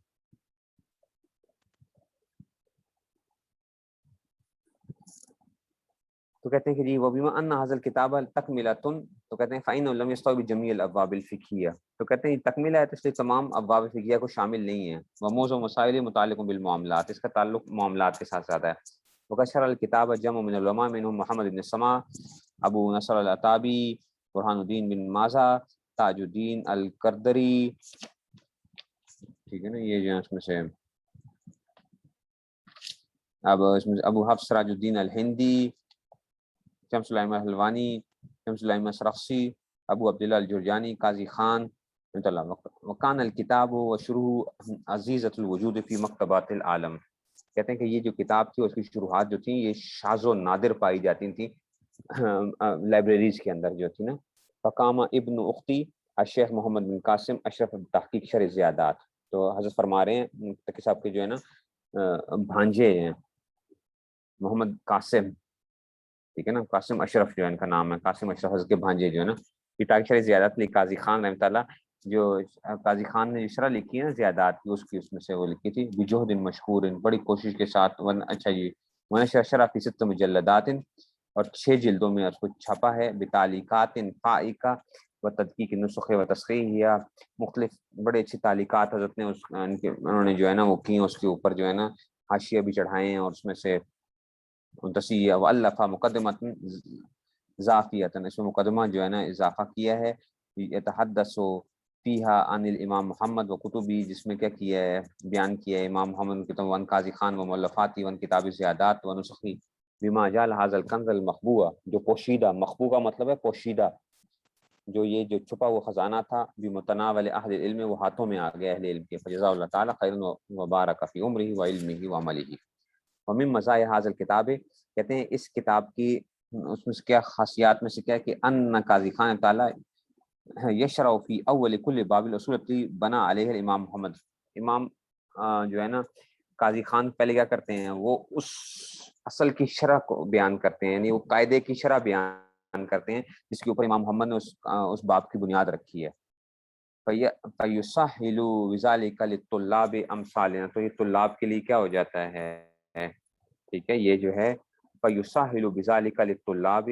تو کہتے ہیں کہ جی وبما ان هذا الكتاب تکملۃ, تو کہتے ہیں فإنه لم يستوعب جميع الابواب الفقهیہ, تو کہتے ہیں تکمیلہ ہے تو اس لیے تمام ابواب فقہیہ کو شامل نہیں ہے. وموضوع مسائل متعلق بالمعاملات, اس کا تعلق معاملات کے ساتھ زیادہ ہے. وکشر الکتاب جمع من العلماء منهم محمد بن السماء, ابو نصر العتابی, برہان الدین بن مازہ, تاج الدین الکردری, ٹھیک ہے نا, یہ جو ہے اس میں سے اب اس میں ابو حفص سراج الدین الہندی, شمس الائمہ حلوانی, شمس الائمہ سرخسی, ابو عبداللہ الجرجانی, قاضی خان. وکان الکتاب و شروع عزیزۃ الوجود فی مکتبات العالم, کہتے ہیں کہ یہ جو کتاب تھی اس کی شروحات جو تھیں یہ شاذ و نادر پائی جاتی تھیں لائبریریز کے اندر جو تھی نا. فقام ابن اختی الشیخ محمد بن قاسم اشرف تحقیق شرح زیادات. تو حضرت فرما رہے ہیں تقی صاحب کے جو ہے نا بھانجے ہیں محمد قاسم, ٹھیک ہے نا, قاسم اشرف جو ہے ان کا نام ہے, قاسم اشرف حضرت کے بھانجے جو ہے نا, یہ تحقیق شرح زیادات نے قاضی خان رحمۃ اللہ, جو قاضی خان نے شرح لکھی ہے نا زیادات کی, اس میں سے وہ لکھی تھی بجہد مشکور, بڑی کوشش کے ساتھ. اچھا جی, ونشر شرح فی 6 مجلدات, اور 6 جلدوں میں اس کو چھپا ہے. بتعلیقات فائقہ و تدقیق نسخ و تصحیح, مختلف بڑے اچھی تعلیقات حضرت نے انہوں نے جو ہے نا وہ کی, اس کے اوپر جو ہے نا حاشیہ بھی چڑھائے ہیں, اور اس میں سے تصحیح والفا مقدمۃ ضافیۃ, اس میں مقدمہ جو ہے نا اضافہ کیا ہے. یتحدث فیہا عن الامام محمد و کتبی, جس میں کیا کیا ہے, بیان کیا ہے امام محمد کتب ون قاضی خان و مؤلفاتی ون کتاب زیادات و نسخی بما جعل هذا الکنز المخبوء, جو پوشیدہ, مخبوء کا مطلب ہے پوشیدہ, جو یہ جو چھپا وہ خزانہ تھا بمتناول اہل علم, وہ ہاتھوں میں آ گیا اہل علم کے. فجزا اللہ تعالی خیر و بارک فی عمرہ و علمہ و عملہ. ومن مزایا هذا الکتاب, کہتے ہیں اس کتاب کی اس میں سے کیا خاصیات میں سے کیا ہے کہ ان قاضی خان تعالی یشرع فی اول کل باب الاصول التي بنا علیہ الامام محمد, امام جو ہے نا قاضی خان پہلے کیا کرتے ہیں, وہ اس اصل کی شرح کو بیان کرتے ہیں, یعنی وہ قاعدے کی شرح بیان کرتے ہیں جس کے اوپر امام محمد نے اس باب کی بنیاد رکھی ہے. فیسہل بذلک للطلاب امثالنا, تو یہ طلاب کے لیے کیا ہو جاتا ہے, ٹھیک ہے, یہ جو ہے فیسہل بذلک للطلاب,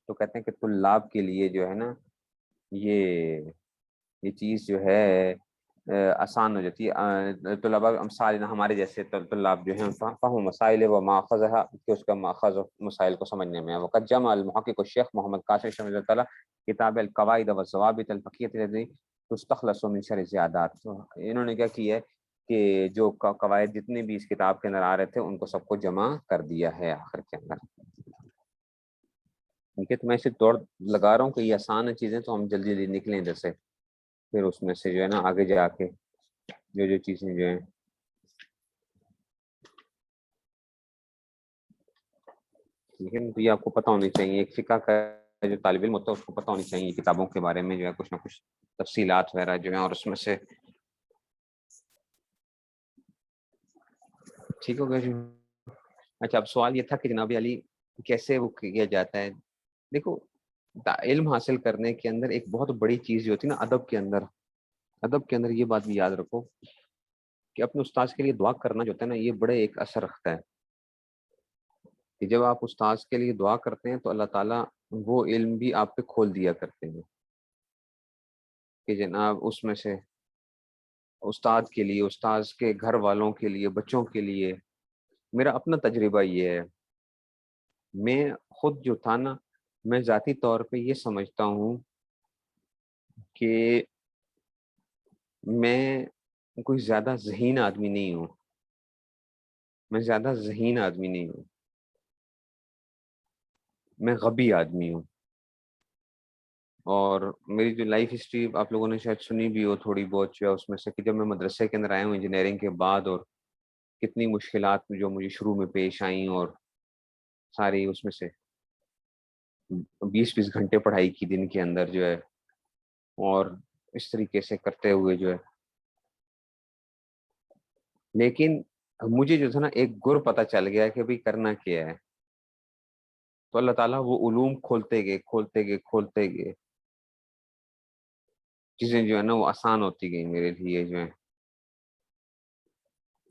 تو کہتے ہیں کہ طلاب کے لیے جو ہے نا یہ چیز جو ہے آسان ہو جاتی ہے. طلباء امثال ہمارے جیسے طلاب جو ہیں فہم مسائل و ماخذہ, کہ اس کا ماخذ مسائل کو سمجھنے میں. وقد جمع المحقق الشیخ محمد قاسم رحمۃ اللہ کتاب القواعد والضوابط الفقہیہ التي تستخلص من شرح زیادات, تو انہوں نے کیا کیا ہے کہ جو قواعد جتنے بھی اس کتاب کے اندر آ رہے تھے ان کو سب کو جمع کر دیا ہے آخر کے اندر. ٹھیک ہے, تو میں اسے دوڑ لگا رہا ہوں کہ یہ آسان چیزیں تو ہم جلدی جلدی نکلیں ادھر سے, پھر اس میں سے جو ہے نا آگے جا کے جو چیزیں جو ہیں ٹھیک ہے، تو یہ آپ کو پتہ ہونی چاہیے، ایک فقہ کا جو طالب علم ہوتا ہے اس کو پتہ ہونی چاہیے کتابوں کے بارے میں جو ہے کچھ نہ کچھ تفصیلات وغیرہ جو ہیں، اور اس میں سے ٹھیک ہو گیا جی۔ اچھا، اب سوال یہ تھا کہ جناب علی کیسے وہ کیا جاتا ہے؟ دیکھو، علم حاصل کرنے کے اندر ایک بہت بڑی چیز جو ہوتی ہے نا، ادب کے اندر یہ بات بھی یاد رکھو کہ اپنے استاذ کے لیے دعا کرنا جو ہوتا ہے نا، یہ بڑے ایک اثر رکھتا ہے کہ جب آپ استاذ کے لیے دعا کرتے ہیں تو اللہ تعالیٰ وہ علم بھی آپ پہ کھول دیا کرتے ہیں کہ جناب اس میں سے استاد کے لیے، استاذ کے گھر والوں کے لیے، بچوں کے لیے۔ میرا اپنا تجربہ یہ ہے، میں خود جو تھا نا، میں ذاتی طور پہ یہ سمجھتا ہوں کہ میں کوئی زیادہ ذہین آدمی نہیں ہوں، میں غبی آدمی ہوں۔ اور میری جو لائف ہسٹری آپ لوگوں نے شاید سنی بھی ہو تھوڑی بہت، جو ہے اس میں سے کہ جب میں مدرسے کے اندر آیا ہوں انجینئرنگ کے بعد، اور کتنی مشکلات جو مجھے شروع میں پیش آئیں، اور ساری اس میں سے 20 گھنٹے پڑھائی کی دن کے اندر جو ہے، اور اس طریقے سے کرتے ہوئے جو ہے، لیکن مجھے جو تھا نا ایک گر پتہ چل گیا کہ بھئی کرنا کیا ہے، تو اللہ تعالیٰ وہ علوم کھولتے گئے، چیزیں جو ہے نا وہ آسان ہوتی گئی میرے لیے جو ہے۔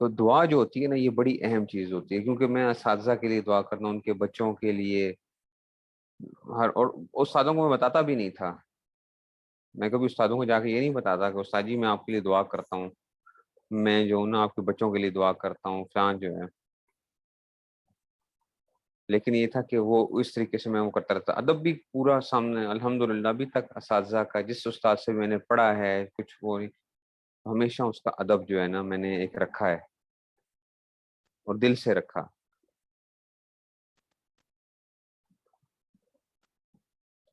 تو دعا جو ہوتی ہے نا، یہ بڑی اہم چیز ہوتی ہے، کیونکہ میں اساتذہ کے لیے دعا کرنا، ان کے بچوں کے لیے، اور استادوں کو میں بتاتا بھی نہیں تھا، میں کبھی استادوں کو جا کے یہ نہیں بتاتا کہ استاد جی میں آپ کے لیے دعا کرتا ہوں، میں جو ہوں نا آپ کے بچوں کے لیے دعا کرتا ہوں فلاں جو ہے، لیکن یہ تھا کہ وہ اس طریقے سے میں وہ کرتا رہتا۔ ادب بھی پورا سامنے الحمدللہ ابھی تک اساتذہ کا، جس استاد سے میں نے پڑھا ہے کچھ، وہ ہمیشہ اس کا ادب جو ہے نا میں نے ایک رکھا ہے، اور دل سے رکھا۔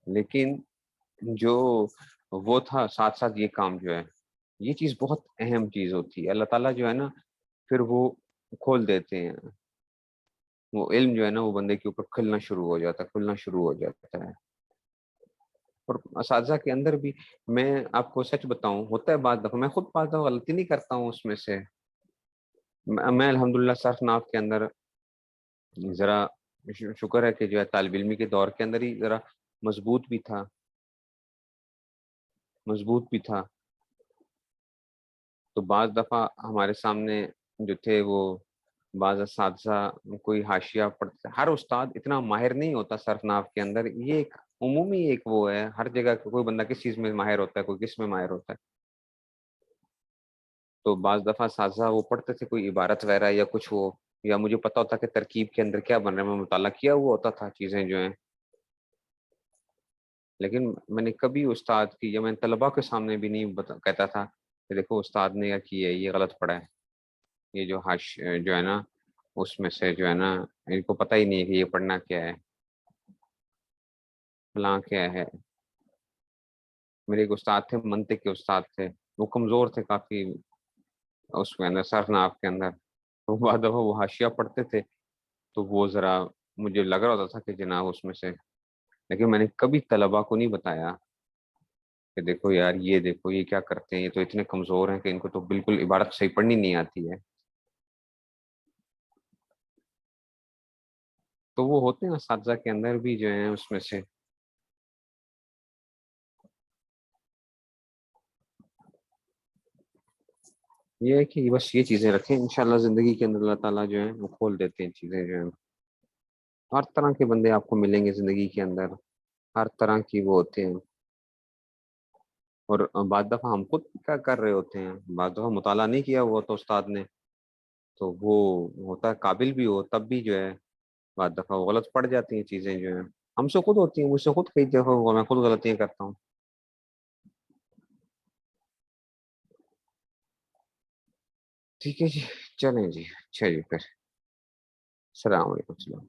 لیکن جو وہ تھا ساتھ ساتھ یہ کام جو ہے، یہ چیز بہت اہم چیز ہوتی ہے، اللہ تعالیٰ جو ہے نا پھر وہ کھول دیتے ہیں، وہ علم جو ہے نا وہ بندے کے اوپر کھلنا شروع ہو جاتا ہے۔ اور اساتذہ کے اندر بھی، میں آپ کو سچ بتاؤں، ہوتا ہے بعض دفعہ میں خود بعض دفعہ غلطی نہیں کرتا ہوں اس میں سے، میں الحمدللہ صرف ناف کے اندر ذرا شکر ہے کہ جو ہے طالب علمی کے دور کے اندر ہی ذرا مضبوط بھی تھا، تو بعض دفعہ ہمارے سامنے جو تھے وہ بعض اساتذہ کوئی حاشیہ پڑھتے، ہر استاد اتنا ماہر نہیں ہوتا صرف ناف کے اندر، یہ ایک عمومی ایک وہ ہے، ہر جگہ کوئی بندہ کس چیز میں ماہر ہوتا ہے، کوئی کس میں ماہر ہوتا ہے، تو بعض دفعہ اساتذہ وہ پڑھتے تھے کوئی عبارت وغیرہ یا کچھ، وہ یا مجھے پتا ہوتا کہ ترکیب کے اندر کیا بن رہا ہے، میں مطالعہ کیا ہوا ہوتا تھا چیزیں جو ہیں، لیکن میں نے کبھی استاد کی، یا میں طلباء کے سامنے بھی نہیں کہتا تھا کہ دیکھو استاد نے کیا کیا ہے، یہ غلط پڑھا ہے، یہ جو جو ہے نا اس میں سے جو ہے نا ان کو پتہ ہی نہیں ہے کہ یہ پڑھنا کیا ہے، فلاں کیا ہے۔ میرے ایک استاد تھے، منطق کے استاد تھے، وہ کمزور تھے کافی اس کے اندر صرف ناف کے اندر، تو بعد دفعہ وہ حاشیہ پڑھتے تھے تو وہ ذرا مجھے لگ رہا ہوتا تھا کہ جناب اس میں سے، لیکن میں نے کبھی طلباء کو نہیں بتایا کہ دیکھو یار یہ دیکھو یہ کیا کرتے ہیں، یہ تو اتنے کمزور ہیں کہ ان کو تو بالکل عبارت صحیح پڑھنی نہیں آتی ہے۔ تو وہ ہوتے ہیں اساتذہ کے اندر بھی جو ہیں اس میں سے، یہ ہے کہ بس یہ چیزیں رکھیں، انشاءاللہ زندگی کے اندر اللہ تعالیٰ جو ہے وہ کھول دیتے ہیں چیزیں جو ہیں، ہر طرح کے بندے آپ کو ملیں گے زندگی کے اندر، ہر طرح کی وہ ہوتے ہیں، اور بعض دفعہ ہم خود کیا کر رہے ہوتے ہیں، بعض دفعہ مطالعہ نہیں کیا ہوا تو استاد نے، تو وہ ہوتا ہے قابل بھی ہو تب بھی جو ہے بعض دفعہ وہ غلط پڑ جاتی ہیں چیزیں جو ہیں، ہم سے خود ہوتی ہیں، مجھ سے خود کئی دفعہ ہوا، میں خود غلطیاں کرتا ہوں۔ ٹھیک ہے جی، چلیں جی، اچھا جی، پھر السلام علیکم۔